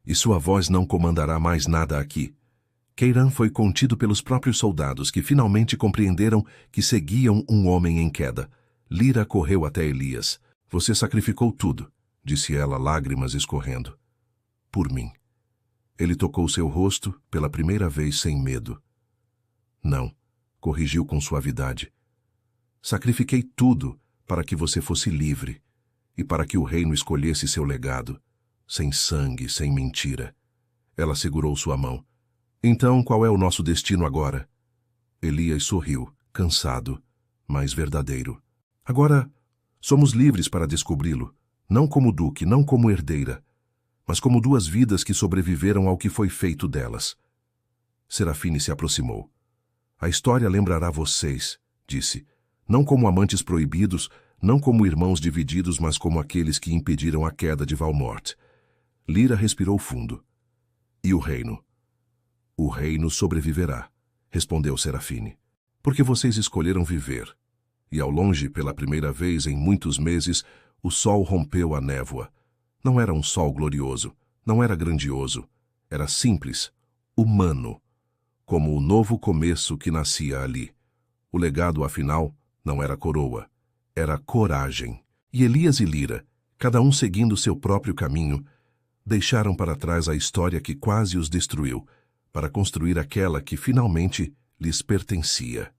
e sua voz não comandará mais nada aqui. Keiran foi contido pelos próprios soldados, que finalmente compreenderam que seguiam um homem em queda. Lyra correu até Elias. Você sacrificou tudo, disse ela, lágrimas escorrendo. Por mim. Ele tocou seu rosto, pela primeira vez sem medo. Não, corrigiu com suavidade. Sacrifiquei tudo para que você fosse livre e para que o reino escolhesse seu legado, sem sangue, sem mentira. Ela segurou sua mão. Então, qual é o nosso destino agora? Elias sorriu, cansado, mas verdadeiro. Agora, somos livres para descobri-lo, não como duque, não como herdeira, mas como duas vidas que sobreviveram ao que foi feito delas. Serafine se aproximou. A história lembrará vocês, disse, não como amantes proibidos, não como irmãos divididos, mas como aqueles que impediram a queda de Valmort. Lyra respirou fundo. E o reino? O reino sobreviverá, respondeu Serafine, porque vocês escolheram viver. E ao longe, pela primeira vez em muitos meses, o sol rompeu a névoa. Não era um sol glorioso, não era grandioso, era simples, humano, como o novo começo que nascia ali. O legado, afinal, não era coroa, era coragem. E Elias e Lyra, cada um seguindo seu próprio caminho, deixaram para trás a história que quase os destruiu, para construir aquela que finalmente lhes pertencia.